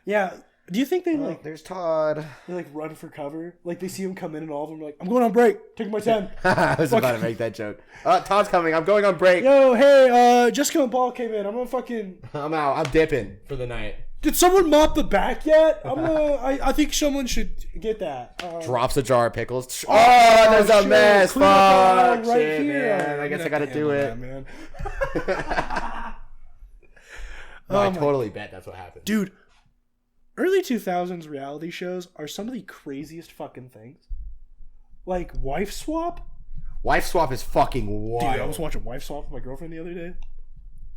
Yeah. Do you think they there's Todd. They like run for cover? Like they see him come in and all of them are like, I'm going on break. Taking my 10. I was about to make that joke. Todd's coming. I'm going on break. Yo, hey, Jessica and Paul came in. I'm gonna fucking... I'm out. I'm dipping for the night. Did someone mop the back yet? I think someone should get that. Drops a jar of pickles. Oh, there's a mess. Fuck. Right shit, here. Man. I guess I gotta do it. That, man. I totally bet that's what happened. Dude, early 2000s reality shows are some of the craziest fucking things. Like Wife Swap. Wife Swap is fucking wild. Dude, I was watching Wife Swap with my girlfriend the other day.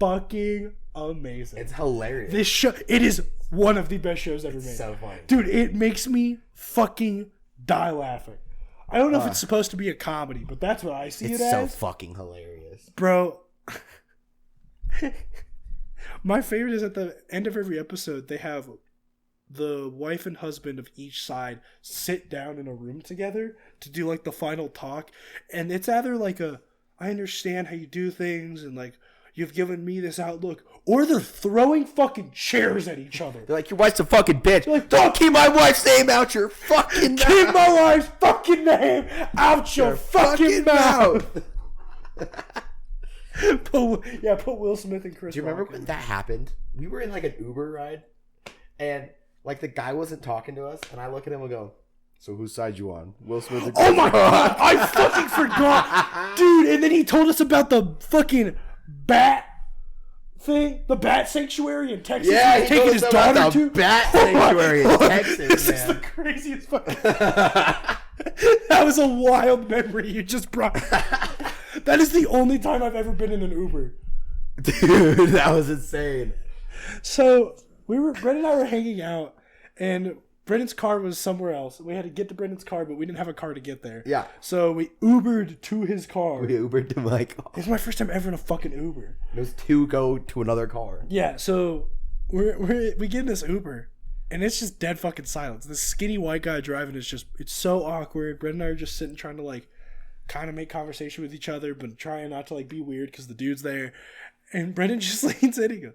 Fucking amazing. It's hilarious. This show, it is one of the best shows ever made. So funny. Dude, it makes me fucking die laughing. I don't know if it's supposed to be a comedy, but that's what I see it as. It's so fucking hilarious. Bro. My favorite is at the end of every episode, they have the wife and husband of each side sit down in a room together to do like the final talk. And it's either like I understand how you do things and like, you've given me this outlook, or they're throwing fucking chairs at each other. They're like, your wife's a fucking bitch. Like, don't keep my wife's name out your fucking mouth. Keep my wife's fucking name out your fucking mouth. Put Will Smith and Chris. Do you remember Rock when that happened? We were in like an Uber ride, and like the guy wasn't talking to us, and I look at him and go, "So whose side you on? Will Smith or Chris Oh my Rock?" god, I fucking forgot, dude. And then he told us about the fucking bat thing, the bat sanctuary in Texas. Yeah, he's taking his daughter to bat sanctuary in Texas. This man. is the craziest fucking. That was a wild memory you just brought. That is the only time I've ever been in an Uber. Dude, that was insane. So Brent and I were hanging out, and Brendan's car was somewhere else. We had to get to Brendan's car, but we didn't have a car to get there. Yeah. So we Ubered to his car. We Ubered to Michael. This is my first time ever in a fucking Uber. It was to go to another car. Yeah, so we get in this Uber, and it's just dead fucking silence. This skinny white guy driving is just, it's so awkward. Brendan and I are just sitting trying to like kind of make conversation with each other, but trying not to like be weird because the dude's there. And Brendan just leans in. He goes,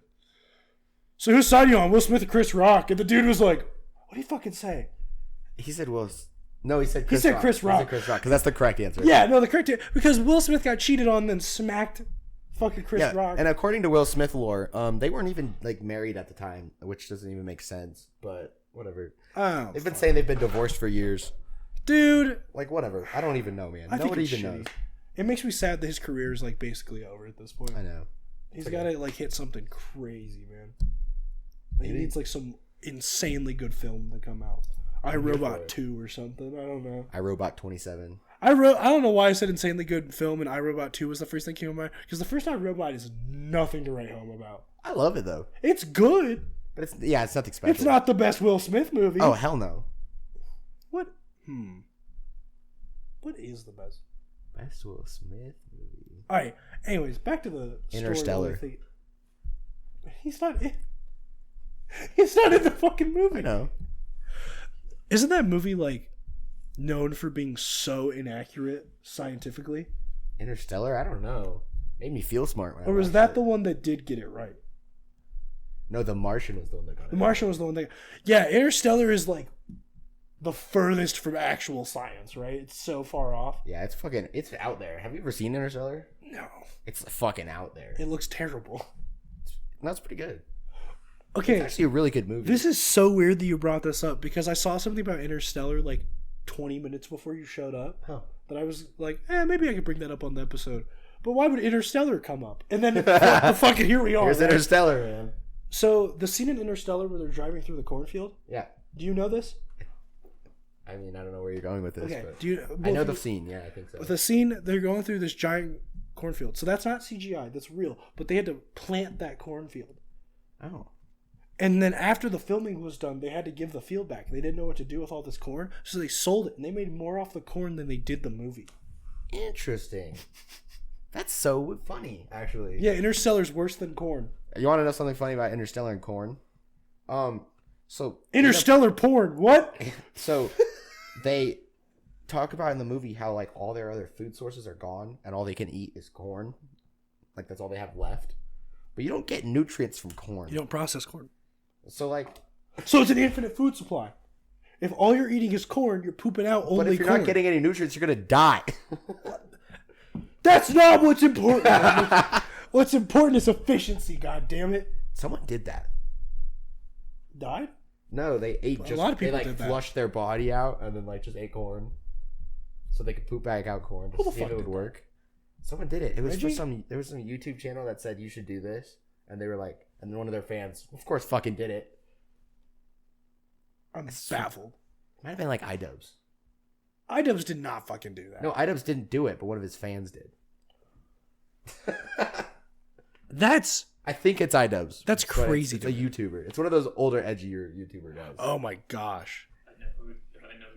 "So whose side are you on, Will Smith or Chris Rock?" And the dude was like, "What do you fucking say?" He said No, he said Chris said Rock. Chris Rock. He said Chris Rock because that's the correct answer. Yeah, no, the correct because Will Smith got cheated on, then smacked fucking Chris Rock. And according to Will Smith lore, they weren't even like married at the time, which doesn't even make sense. But whatever. Oh, They've been saying they've been divorced for years. dude. Like whatever. I don't even know, man. I think Nobody it's even shitty. knows. It makes me sad that his career is like basically over at this point. I know. He's got to like hit something crazy, man. He Maybe. needs like some insanely good film to come out. iRobot 2 or something. I don't know. iRobot 27. I don't know why I said insanely good film and iRobot 2 was the first thing that came to mind. Because the first iRobot is nothing to write home about. I love it though. It's good. But it's nothing special. It's not the best Will Smith movie. Oh hell no. What? What is the best? Best Will Smith movie. All right. Anyways, back to the story Interstellar. really think- He's not in. He's not in the fucking movie. I know. Isn't that movie like known for being so inaccurate scientifically? Interstellar? I don't know. Made me feel smart when I Or was watched that it. the one that did get it right? No, The Martian was the one that got it. The Martian was the one that. Yeah, Interstellar is like the furthest from actual science, right? It's so far off. Yeah, it's out there. Have you ever seen Interstellar? No. It's fucking out there. It looks terrible. That's pretty good. Okay, It's actually a really good movie. this is so weird that you brought this up because I saw something about Interstellar like 20 minutes before you showed up. Huh. That I was like, maybe I could bring that up on the episode. But why would Interstellar come up? And then fucking here we are. Here's right? Interstellar, man. So the scene in Interstellar where they're driving through the cornfield. Yeah. Do you know this? I mean, I don't know where you're going with this, Okay. but Do you? I know the scene. Yeah, I think so. The scene they're going through this giant cornfield. So that's not CGI. That's real. But they had to plant that cornfield. Oh. And then after the filming was done, they had to give the field back. They didn't know what to do with all this corn, so they sold it, and they made more off the corn than they did the movie. Interesting. That's so funny, actually. Yeah, Interstellar's worse than corn. You want to know something funny about Interstellar and corn? So Interstellar porn. What? So they talk about in the movie how like all their other food sources are gone and all they can eat is corn. Like that's all they have left. But you don't get nutrients from corn. You don't process corn. So like, So it's an infinite food supply. If all you're eating is corn, you're pooping out only but if you're corn. not getting any nutrients, you're gonna die. That's not what's important. What's important is efficiency. God damn it! Someone did that. Died? No, they ate A lot of people they did that. flushed their body out and then like just ate corn, so they could poop back out corn Who to the see if fuck it would did work. Someone did it. It was Reggie? there was some YouTube channel that said you should do this, and they were like, and one of their fans, of course, fucking did it. I'm baffled. Might have been like iDubbbz. iDubbbz did not fucking do that. No, iDubbbz didn't do it, but one of his fans did. That's I think it's iDubbbz. That's but crazy It's to a me. YouTuber. It's one of those older, edgier YouTuber guys. oh my gosh. I know who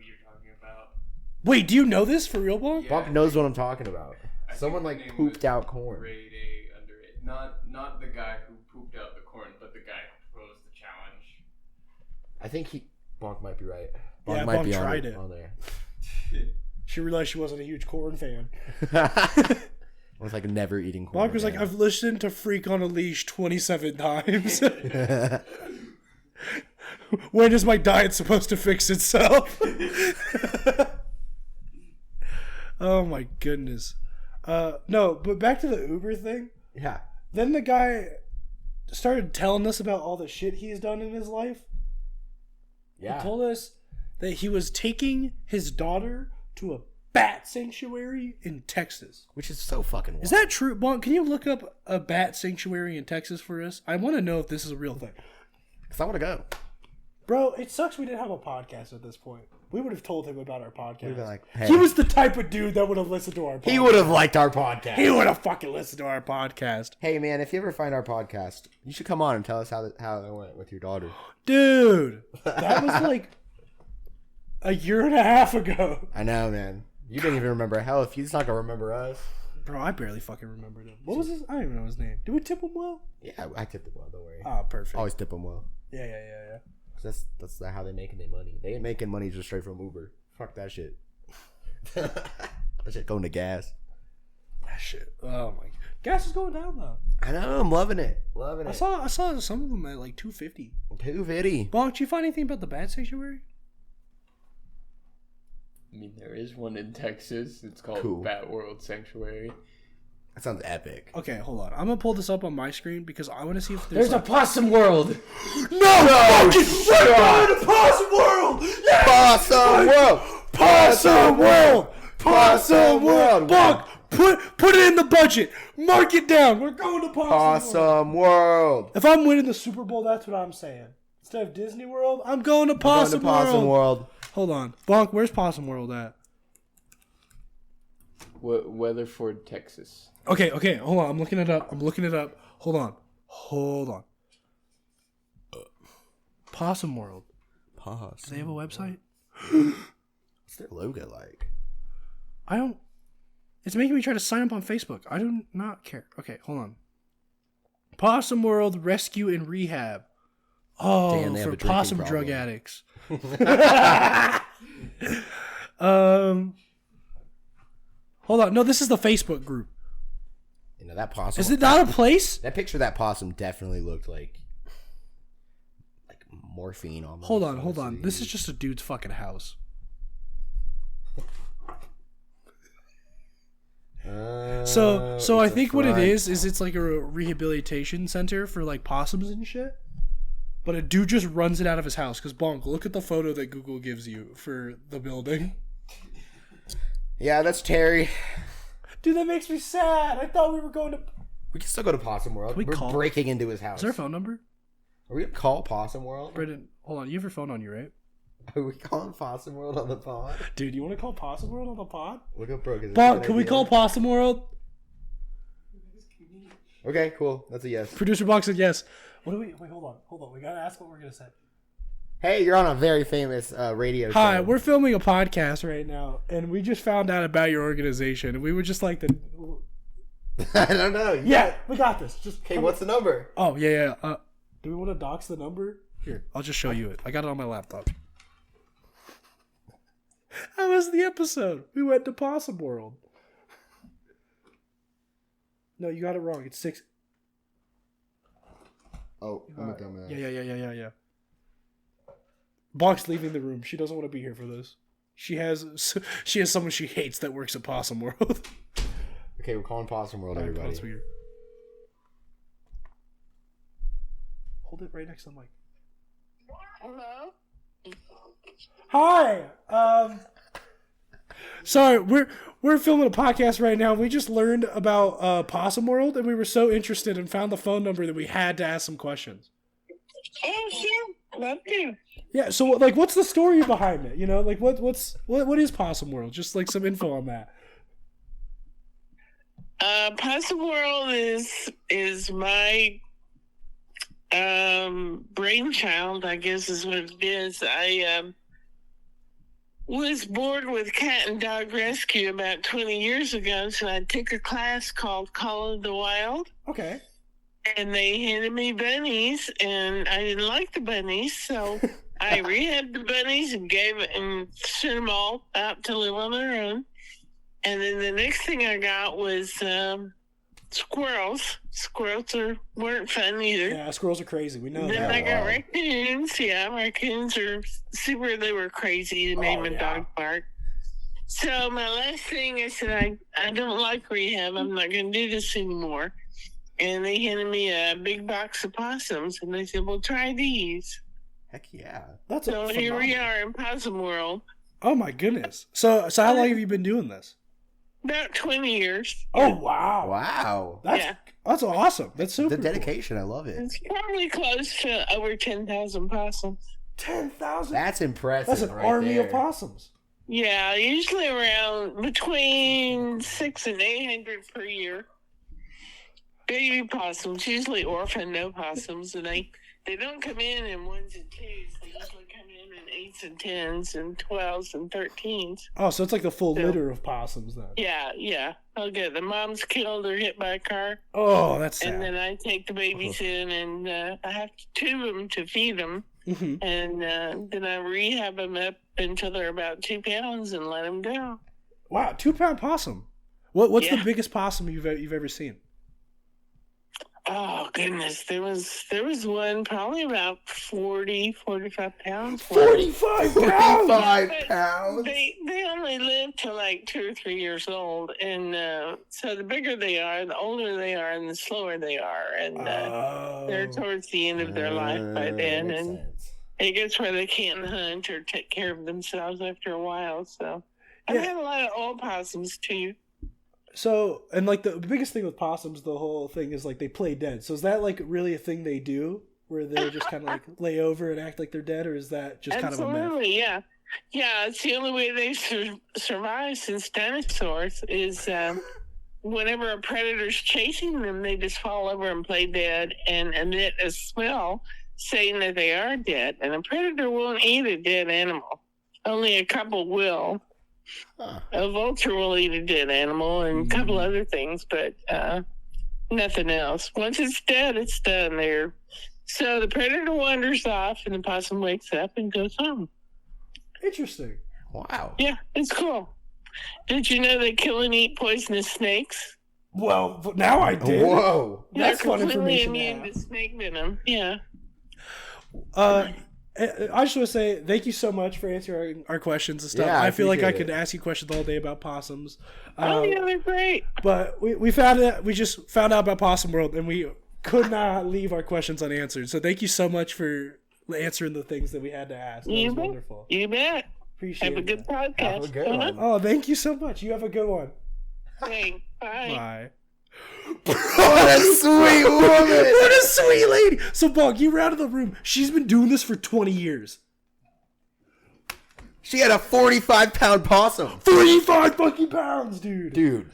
you're talking about. Wait, do you know this for real, Bob? Yeah. Bump knows what I'm talking about. I Someone think like the name pooped was out corn. Grade A under it. Not the guy who pooped out the corn, but the guy who proposed the challenge. I think Bonk might be right. Yeah, might Bonk be tried it. on there. She realized she wasn't a huge corn fan. Was like never eating corn. Bonk was like, again. I've listened to Freak on a Leash 27 times. When is my diet supposed to fix itself? Oh my goodness. No, but back to the Uber thing. Yeah. Then the guy started telling us about all the shit he's done in his life. Yeah. He told us that he was taking his daughter to a bat sanctuary in Texas. Which is so fucking wild. Is that true? Bonk, can you look up a bat sanctuary in Texas for us? I want to know if this is a real thing. Because I want to go. Bro, it sucks we didn't have a podcast at this point. We would have told him about our podcast. We'd be like, hey. He was the type of dude that would have listened to our podcast. He would have liked our podcast. He would have fucking listened to our podcast. Hey, man, if you ever find our podcast, you should come on and tell us how it went with your daughter. Dude, that was like a year and a half ago. I know, man. You didn't even remember. Hell, if he's not going to remember us. Bro, I barely fucking remembered him. What was his? I don't even know his name. Did we tip him well? Yeah, I tipped him well, don't worry. Oh, perfect. Always tip them well. Yeah. 'Cause that's how they making their money. They ain't making money just straight from Uber. Fuck that shit. That shit going to gas. That shit. Oh my. Gas is going down though. I know. I'm loving it. Loving it. I saw some of them at like $2.50. $2.50. Bonk, did you find anything about the bat sanctuary? I mean, there is one in Texas. It's called Cool. Bat World Sanctuary. That sounds epic. Okay, hold on. I'm gonna pull this up on my screen because I want to see if there's There's a Possum World. no. We're going to Possum World. Yeah! Possum World. Possum World. Possum World. Bonk, put it in the budget. Mark it down. We're going to Possum World. Possum World. If I'm winning the Super Bowl, that's what I'm saying. Instead of Disney World, I'm going to Possum World. Hold on. Bonk, where's Possum World at? Weatherford, Texas. Okay, hold on. I'm looking it up. Hold on. Possum World. Possum. Do they have a website? What's their logo like? I don't. It's making me try to sign up on Facebook. I do not care. Okay, hold on. Possum World Rescue and Rehab. Oh, Damn, they have for a drinking possum problem. drug addicts. Hold on. No, this is the Facebook group. You know, that possum. Is it not a place? That picture of that possum definitely looked like morphine almost. Hold on. honestly. This is just a dude's fucking house. So I it's a think what it front. is it's like a rehabilitation center for like possums and shit. But a dude just runs it out of his house. Because, Bonk, look at the photo that Google gives you for the building. Yeah, that's Terry. Dude, that makes me sad. I thought we were going to... We can still go to Possum World. we We're call- breaking into his house. Is there a phone number? Are we gonna call Possum World? Brendan, hold on. You have your phone on you, right? Are we calling Possum World on the pod? Dude, you want to call Possum World on the pod? Look up, bro. Bonk, can we call Possum World? Okay, cool. That's a yes. Producer Bonk said yes. What do we... Wait, hold on. We got to ask what we're going to say. Hey, you're on a very famous radio show. Hi, we're filming a podcast right now, and we just found out about your organization, and we would just like to... I don't know. Yeah, we got this. Just Hey, what's the number? Oh, yeah. Do we want to dox the number? Here, I'll just show you it. I got it on my laptop. How was the episode? We went to Possum World. No, you got it wrong. It's 6... Oh, I'm a dumbass. Yeah. Bonk's leaving the room. She doesn't want to be here for this. She has someone she hates that works at Possum World. Okay, we're calling Possum World, everybody. That's weird. Hold it right next to the mic. Hello? Hi. Sorry, we're filming a podcast right now. We just learned about Possum World, and we were so interested and found the phone number that we had to ask some questions. Oh, sure. Love to. Yeah. So, like, what's the story behind it? You know, like, what is Possum World? Just like some info on that. Possum World is my brainchild, I guess is what it is. I was bored with cat and dog rescue about 20 years ago, so I took a class called Call of the Wild. Okay. And they handed me bunnies, and I didn't like the bunnies, so I rehabbed the bunnies and sent them all out to live on their own. And then the next thing I got was squirrels. Squirrels weren't fun either. Yeah, squirrels are crazy. We know Then that. I got raccoons. Yeah, raccoons are super. They were crazy. They made my dog bark. So my last thing, I said, I don't like rehab. I'm not going to do this anymore. And they handed me a big box of possums, and they said, well, try these. Heck yeah. That's So here we are in Possum World. Oh my goodness. So how long have you been doing this? About 20 years. Oh wow. Wow. That's awesome. That's super The dedication, I love it. It's probably close to over 10,000 possums. 10,000? That's impressive. That's an right army there. of possums. Yeah, usually around between 600 and 800 per year. Baby possums, usually orphan no possums, and they don't come in ones and twos. They usually come in 8s and 10s and 12s and 13s. Oh, so it's like the full litter of possums then. Yeah. I'll get the mom's killed or hit by a car. Oh, that's sad. And then I take the babies in, and I have to tube them to feed them. Mm-hmm. And then I rehab them up until they're about 2 pounds and let them go. Wow, 2-pound possum. What's the Yeah. biggest possum you've ever seen? Oh goodness, there was one probably about 45 pounds. 45 pounds. 45 But pounds. They only live to like 2 or 3 years old, and so the bigger they are, the older they are, and the slower they are, and they're towards the end of their life by then, Makes and sense. it gets where they can't hunt or take care of themselves after a while. So I've Yeah. had a lot of old possums too. So, and like the biggest thing with possums, the whole thing is like they play dead. So is that like really a thing they do, where they just kind of like lay over and act like they're dead, or is that just kind of a myth? Absolutely, yeah. Yeah, it's the only way they've survived since dinosaurs is whenever a predator's chasing them, they just fall over and play dead and emit a smell saying that they are dead. And a predator won't eat a dead animal. Only a couple will. Huh. A vulture will eat a dead animal and a couple other things, but nothing else. Once it's dead, it's done there. So the predator wanders off and the possum wakes up and goes home. Interesting. Wow. Yeah, it's cool. Did you know they kill and eat poisonous snakes? Well, but now I did. Whoa. That's They're fun completely information. immune Now. to snake venom. Yeah. I just want to say thank you so much for answering our questions and stuff. Yeah, I I feel like I appreciate could it. ask you questions all day about possums. Oh, yeah, they're great. But we just found out about Possum World, and we could not leave our questions unanswered. So thank you so much for answering the things that we had to ask. That was wonderful. You bet. Appreciate Have a it. good podcast. Have a good one. Oh, thank you so much. You have a good one. Hey, bye. Bye. What a sweet woman. What a sweet lady. So, Bog, you were out of the room. She's been doing this for 20 years. She had a 45-pound possum. 45 fucking pounds, dude. Dude.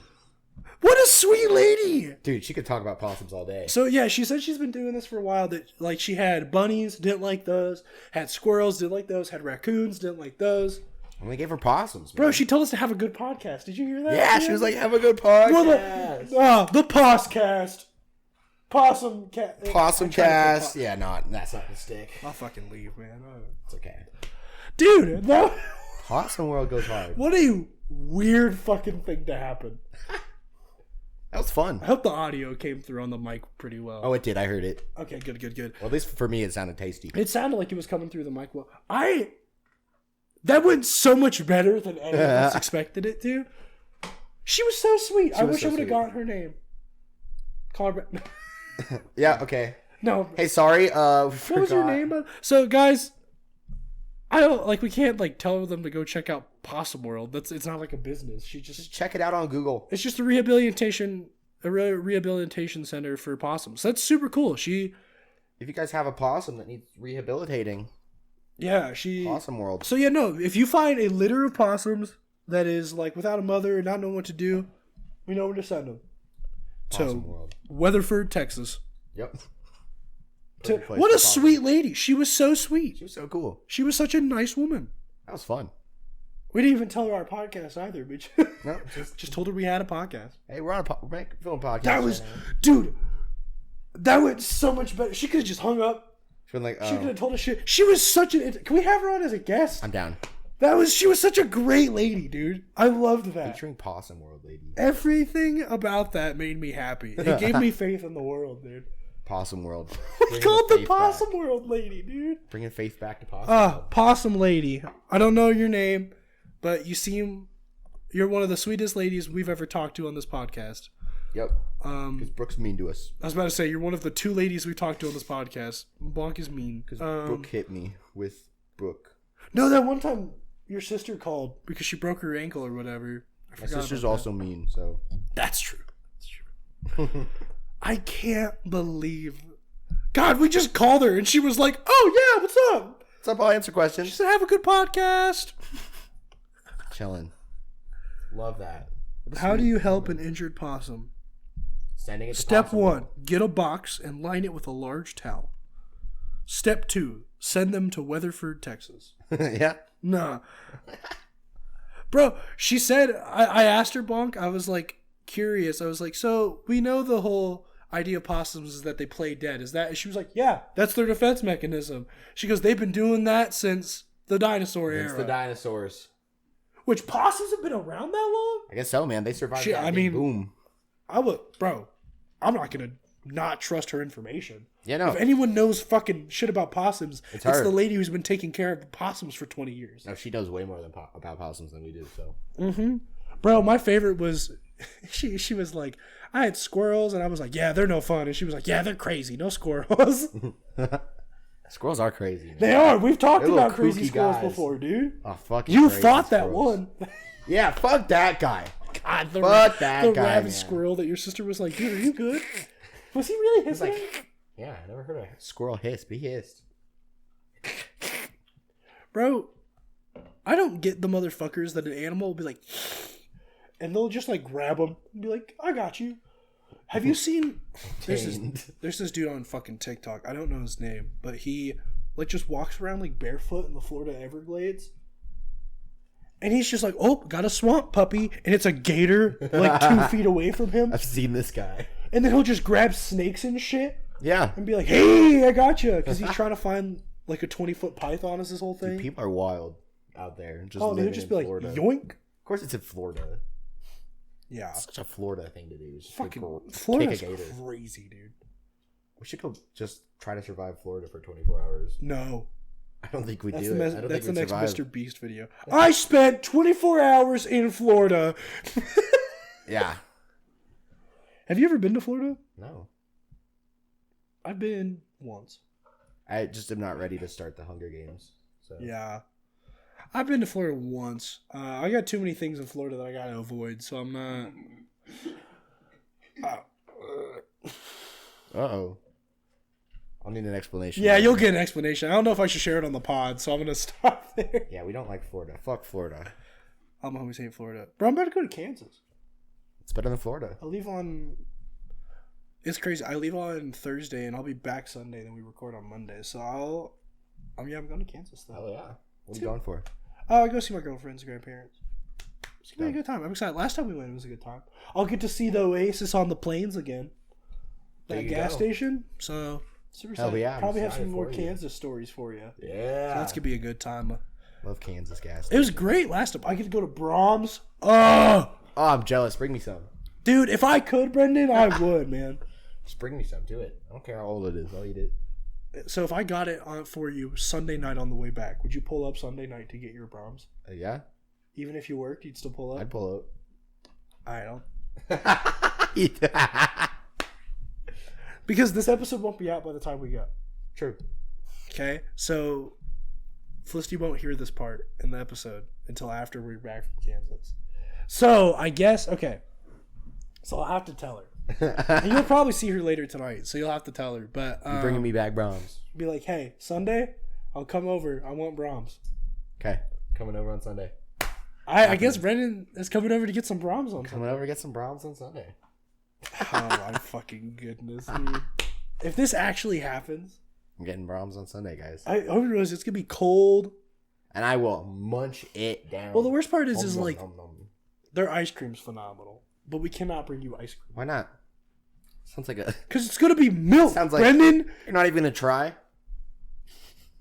What a sweet lady. Dude, she could talk about possums all day. So, yeah, she said she's been doing this for a while. That like she had bunnies, didn't like those. Had squirrels, didn't like those. Had raccoons, didn't like those. And they gave her possums, man. Bro, she told us to have a good podcast. Did you hear that? Yeah, she was like, have a good podcast. The Poscast. Possum cat. Possum cast. Yeah, that's not a mistake. I'll fucking leave, man. It's okay. Dude, that, Possum World goes hard. what a weird fucking thing to happen. That was fun. I hope the audio came through on the mic pretty well. Oh, it did. I heard it. Okay, good. Well, at least for me, it sounded tasty. It sounded like it was coming through the mic well. That went so much better than any of us expected it to. She was so sweet. I was wish so I would have sweet. got her name. Call her back. Yeah, okay. No. Hey, sorry. What was her name? So, guys, I don't like. We can't like tell them to go check out Possum World. It's not like a business. Just check it out on Google. It's just a rehabilitation center for possums. That's super cool. If you guys have a possum that needs rehabilitating, Possum World. So yeah, no. If you find a litter of possums that is like without a mother and not knowing what to do, we know where to send them. Possum To World. Weatherford, Texas. Yep. To, Perfect place what for a possums. sweet lady. She was so sweet. She was so cool. She was such a nice woman. That was fun. We didn't even tell her our podcast either. We No, just told her we had a podcast. hey, we're on we're filming a podcast. That was, right now. dude. That went so much better. She could have just hung up. She's been like, She could oh, have told us shit. She was such an. Can we have her on as a guest? I'm down. She was such a great lady, dude. I loved that. Featuring Possum World, lady. Everything about that made me happy. It gave me faith in the world, dude. Possum World. It's Bringing called the faith Possum back. World Lady, dude. Bringing faith back to Possum. Possum Lady. I don't know your name, but you're one of the sweetest ladies we've ever talked to on this podcast. Yep. Because Brooke's mean to us. I was about to say, you're one of the 2 ladies we've talked to on this podcast. Bonk is mean. Because Brooke hit me with Brooke. No, that one time your sister called because she broke her ankle or whatever. My sister's also mean, so. That's true. I can't believe. God, we just called her and she was like, "Oh yeah, what's up?" What's up? I'll answer She questions. said, "Have a good podcast." Chilling. Love that. How do you help an injured possum? Sending it to Step Possum 1: World. get a box and line it with a large towel. Step 2: send them to Weatherford, Texas. Yeah. Nah. Bro, she said, I asked her, Bonk, I was like curious. I was like, so we know the whole idea of possums is that they play dead. Is that? And she was like, yeah, that's their defense mechanism. She goes, they've been doing that since the dinosaur It's era. the dinosaurs. Which possums have been around that long? I guess so, man. They survived. Shit, that I big mean- boom. Bro, I'm not gonna not trust her information. Yeah, no. If anyone knows fucking shit about possums, It's it's her. the lady who's been taking care of possums for 20 years. No, she does way more than about possums than we do. So Bro, my favorite was she was like, I had squirrels, and I was like, yeah, they're no fun. And she was like, yeah, they're crazy. No squirrels. squirrels are crazy. Man. They are. We've talked They're about little crazy kooky squirrels guys. before, dude. Oh fuck! You crazy fought that squirrels. one. Yeah, fuck that guy. God, the, Fuck that the guy, rabid man. squirrel that your sister was like, dude, are you good? Was he really He's hissing? like, yeah, I never heard a squirrel hiss, but he hissed. Bro, I don't get the motherfuckers that an animal will be like, and they'll just like grab them and be like, I got you. Have you seen? Tamed. There's this dude on fucking TikTok. I don't know his name, but he like just walks around like barefoot in the Florida Everglades. And he's just like, oh, got a swamp puppy. And it's a gator like 2 feet away from him. I've seen this guy. And then he'll just grab snakes and shit Yeah, and be like, hey, I got you. Because he's trying to find like a 20-foot python is his whole thing. dude, people are wild out there. Just Oh, they living would just in be like, Florida. yoink. Of course, it's in Florida. Yeah. It's such a Florida thing to do. It's just Fucking go Florida's kick a gator. crazy, dude. We should go just try to survive Florida for 24 hours. No. I don't think we That's do the, it. I don't that's the think we next survive. Mr. Beast video. I spent 24 hours in Florida. Yeah. Have you ever been to Florida? No. I've been once. I just am not ready to start the Hunger Games. So Yeah. I've been to Florida once. I got too many things in Florida that I gotta avoid, so I'm not. Uh-oh. I'll need an explanation. Yeah, you'll get an explanation. I don't know if I should share it on the pod, so I'm gonna stop there. Yeah, we don't like Florida. Fuck Florida. I'm always hate Florida. Bro, I'm about to go to Kansas. It's better than Florida. I leave on. It's crazy. I leave on Thursday and I'll be back Sunday. Then we record on Monday. So I'm going to Kansas though. Oh yeah. What are you going for? Oh, I go see my girlfriend's grandparents. It's gonna be a good time. I'm excited. Last time we went, it was a good time. I'll get to see the Oasis on the plains again. There That you gas go. station. So super Hell excited. yeah, I'm Probably have excited some more for you. Kansas stories for you. Yeah. So that's gonna be a good time. Love Kansas gas. It was great last time. I get to go to Brahms. Oh, Oh, I'm jealous. Bring me some. dude, if I could, Brendan, I would, man. Just bring me some. Do it. I don't care how old it is. I'll eat it. So if I got it on for you Sunday night on the way back, would you pull up Sunday night to get your Brahms? Yeah. Even if you worked, you'd still pull up? I'd pull I don't. out. Because this episode won't be out by the time we go. True. Okay? So Felicity won't hear this part in the episode until after we're back from Kansas. So I guess, okay. So I'll have to tell her. And you'll probably see her later tonight, so you'll have to tell her. But You bringing me back Brahms. be like, hey, Sunday, I'll come over. I want Brahms. Okay. Coming over on Sunday. I guess Brendan is coming over to get some Brahms on Sunday. Coming over to get some Brahms on Sunday. Oh my fucking goodness, dude. If this actually happens, I'm getting Brahms on Sunday, guys. I realize it's gonna be cold. And I will munch it down. Well, the worst part is Nom, like nom, nom. their ice cream's phenomenal, but we cannot bring you ice cream Why not? Sounds like a... because it's gonna be milk. Sounds like- Brendan. You're not even going to try?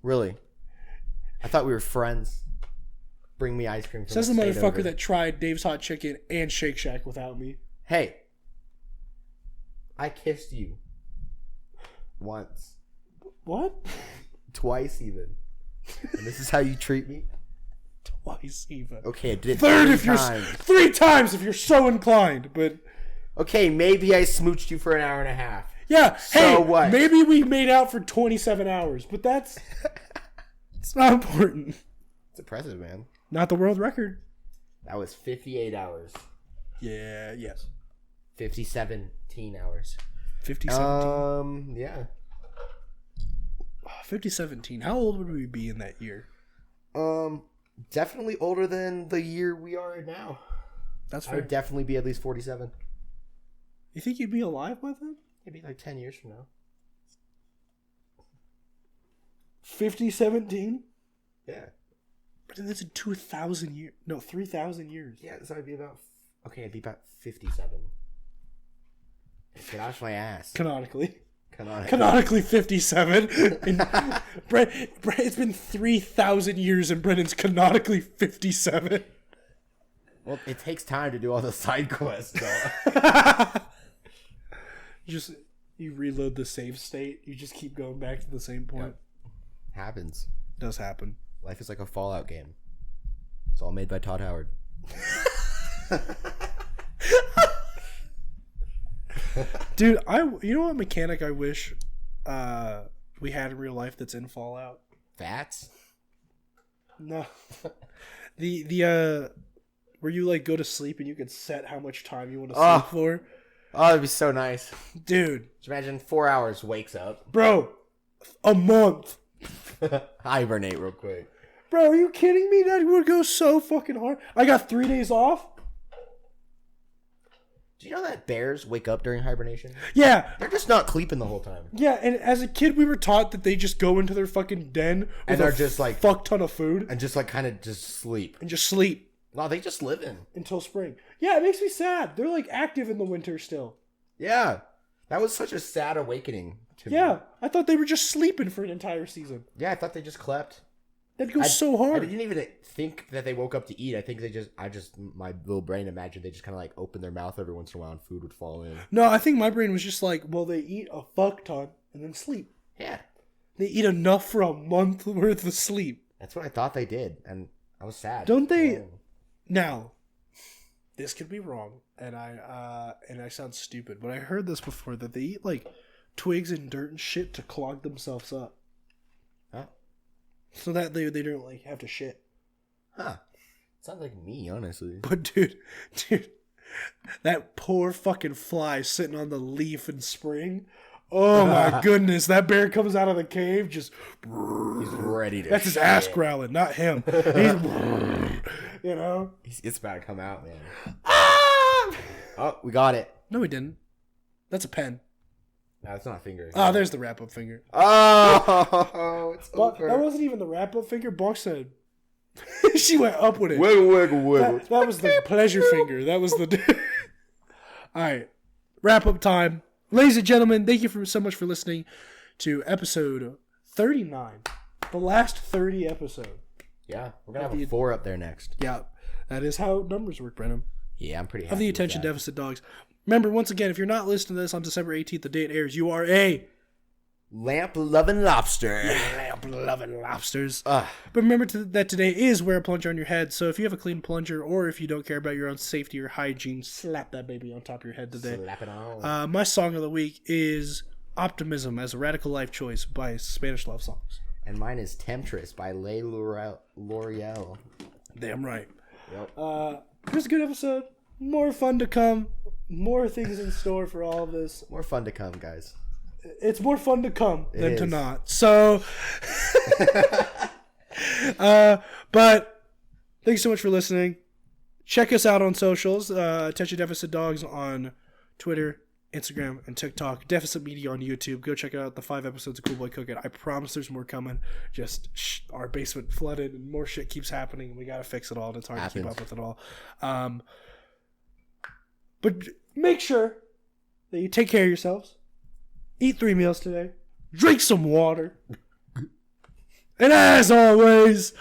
Really? I thought we were friends. Bring me ice cream from Says the state motherfucker over. that tried Dave's Hot Chicken and Shake Shack without me. Hey. I kissed you. Once. What? Twice even. And this is how you treat me? Twice even. Okay, I did it Third three if you're times. 3 times if you're so inclined. But Okay, maybe I smooched you for an hour and a half. yeah, So hey, what? maybe we made out for 27 hours, but that's it's not important. It's impressive, man. Not the world record. That was 58 hours. Yeah. Yes. 50-17 hours. 5017. Yeah. 5017. How old would we be in that year? Definitely older than the year we are now. That's I fair. would definitely be at least 47. You think you'd be alive by then? Maybe like 10 years from now. 5017? Yeah. But then that's in 2,000 years. No, 3,000 years. Yeah, so I'd be about... Okay, I'd be about 57. Get off my ass. Canonically. Canonically. Canonically 57. And Brett, it's been 3,000 years and Brennan's canonically 57. Well, it takes time to do all the side quests, though. You reload the save state. You just keep going back to the same point. Yep. Happens. Does happen. Life is like a Fallout game. It's all made by Todd Howard. Dude, you know what mechanic I wish we had in real life that's in Fallout? Fats? No. the where you like go to sleep and you can set how much time you want to sleep for. Oh, that'd be so nice. Dude. Just imagine 4 hours, wakes up. Bro, a month. Hibernate real quick. Bro, are you kidding me? That would go so fucking hard. I got 3 days off. Do you know that bears wake up during hibernation? Yeah. They're just not sleeping the whole time. Yeah, and as a kid, we were taught that they just go into their fucking den with And they're just like fuck ton of food and just like kind of just sleep. and just sleep No, they just live in. until spring. Yeah, it makes me sad. They're like active in the winter still. Yeah, that was such a sad awakening to me. Yeah, I thought they were just sleeping for an entire season. Yeah, I thought they just slept. That'd go so hard. I didn't even think that they woke up to eat. I think my little brain imagined they just kind of like opened their mouth every once in a while and food would fall in. No, I think my brain was just like, well, they eat a fuck ton and then sleep. Yeah. They eat enough for a month worth of sleep. That's what I thought they did, and I was sad. Don't they? Now, this could be wrong, and I sound stupid, but I heard this before, that they eat like twigs and dirt and shit to clog themselves up. Huh? So that they don't like have to shit. Huh. Sounds like me, honestly. But dude, that poor fucking fly sitting on the leaf in spring. Oh my goodness, that bear comes out of the cave just. He's ready to. That's his shit. ass growling, not him. He's, you know. It's about to come out, man. Ah! Oh, we got it. No, he didn't. That's a pen. No, it's not a finger. Ah, there's the wrap up finger. Oh, it's over. That wasn't even the wrap up finger. Bonk said. She went up with it. Wiggle, wiggle, wiggle. That was the pleasure finger. That was the. All right, wrap up time, ladies and gentlemen. Thank you so much for listening to episode 39, the last 30 episode. Yeah, we're gonna have a 4 up there next. Yeah, that is how numbers work, Brenham. Yeah, I'm pretty happy Of the with attention that. deficit dogs. Remember, once again, if you're not listening to this on December 18th, the day it airs, you are a Lamp-loving lobster. lamp-loving lobsters. Ugh. But remember that today is Wear a Plunger on your head, so if you have a clean plunger, or if you don't care about your own safety or hygiene, slap that baby on top of your head today. Slap it on. My song of the week is Optimism as a Radical Life Choice by Spanish Love Songs. And mine is Temptress by Lay L'Oreal. Damn right. Yep. It was a good episode. More fun to come. More things in store for all of this. More fun to come, guys. It's more fun to come than to is. not. So, but thanks so much for listening. Check us out on socials. Attention Deficit Dogs on Twitter, Instagram, and TikTok. Deficit Media on YouTube. Go check out the 5 episodes of Cool Boy Cooking. I promise there's more coming. Just our basement flooded and more shit keeps happening. We got to fix it all. And it's hard to keep up with it all. But make sure that you take care of yourselves. Eat 3 meals today. Drink some water. And as always...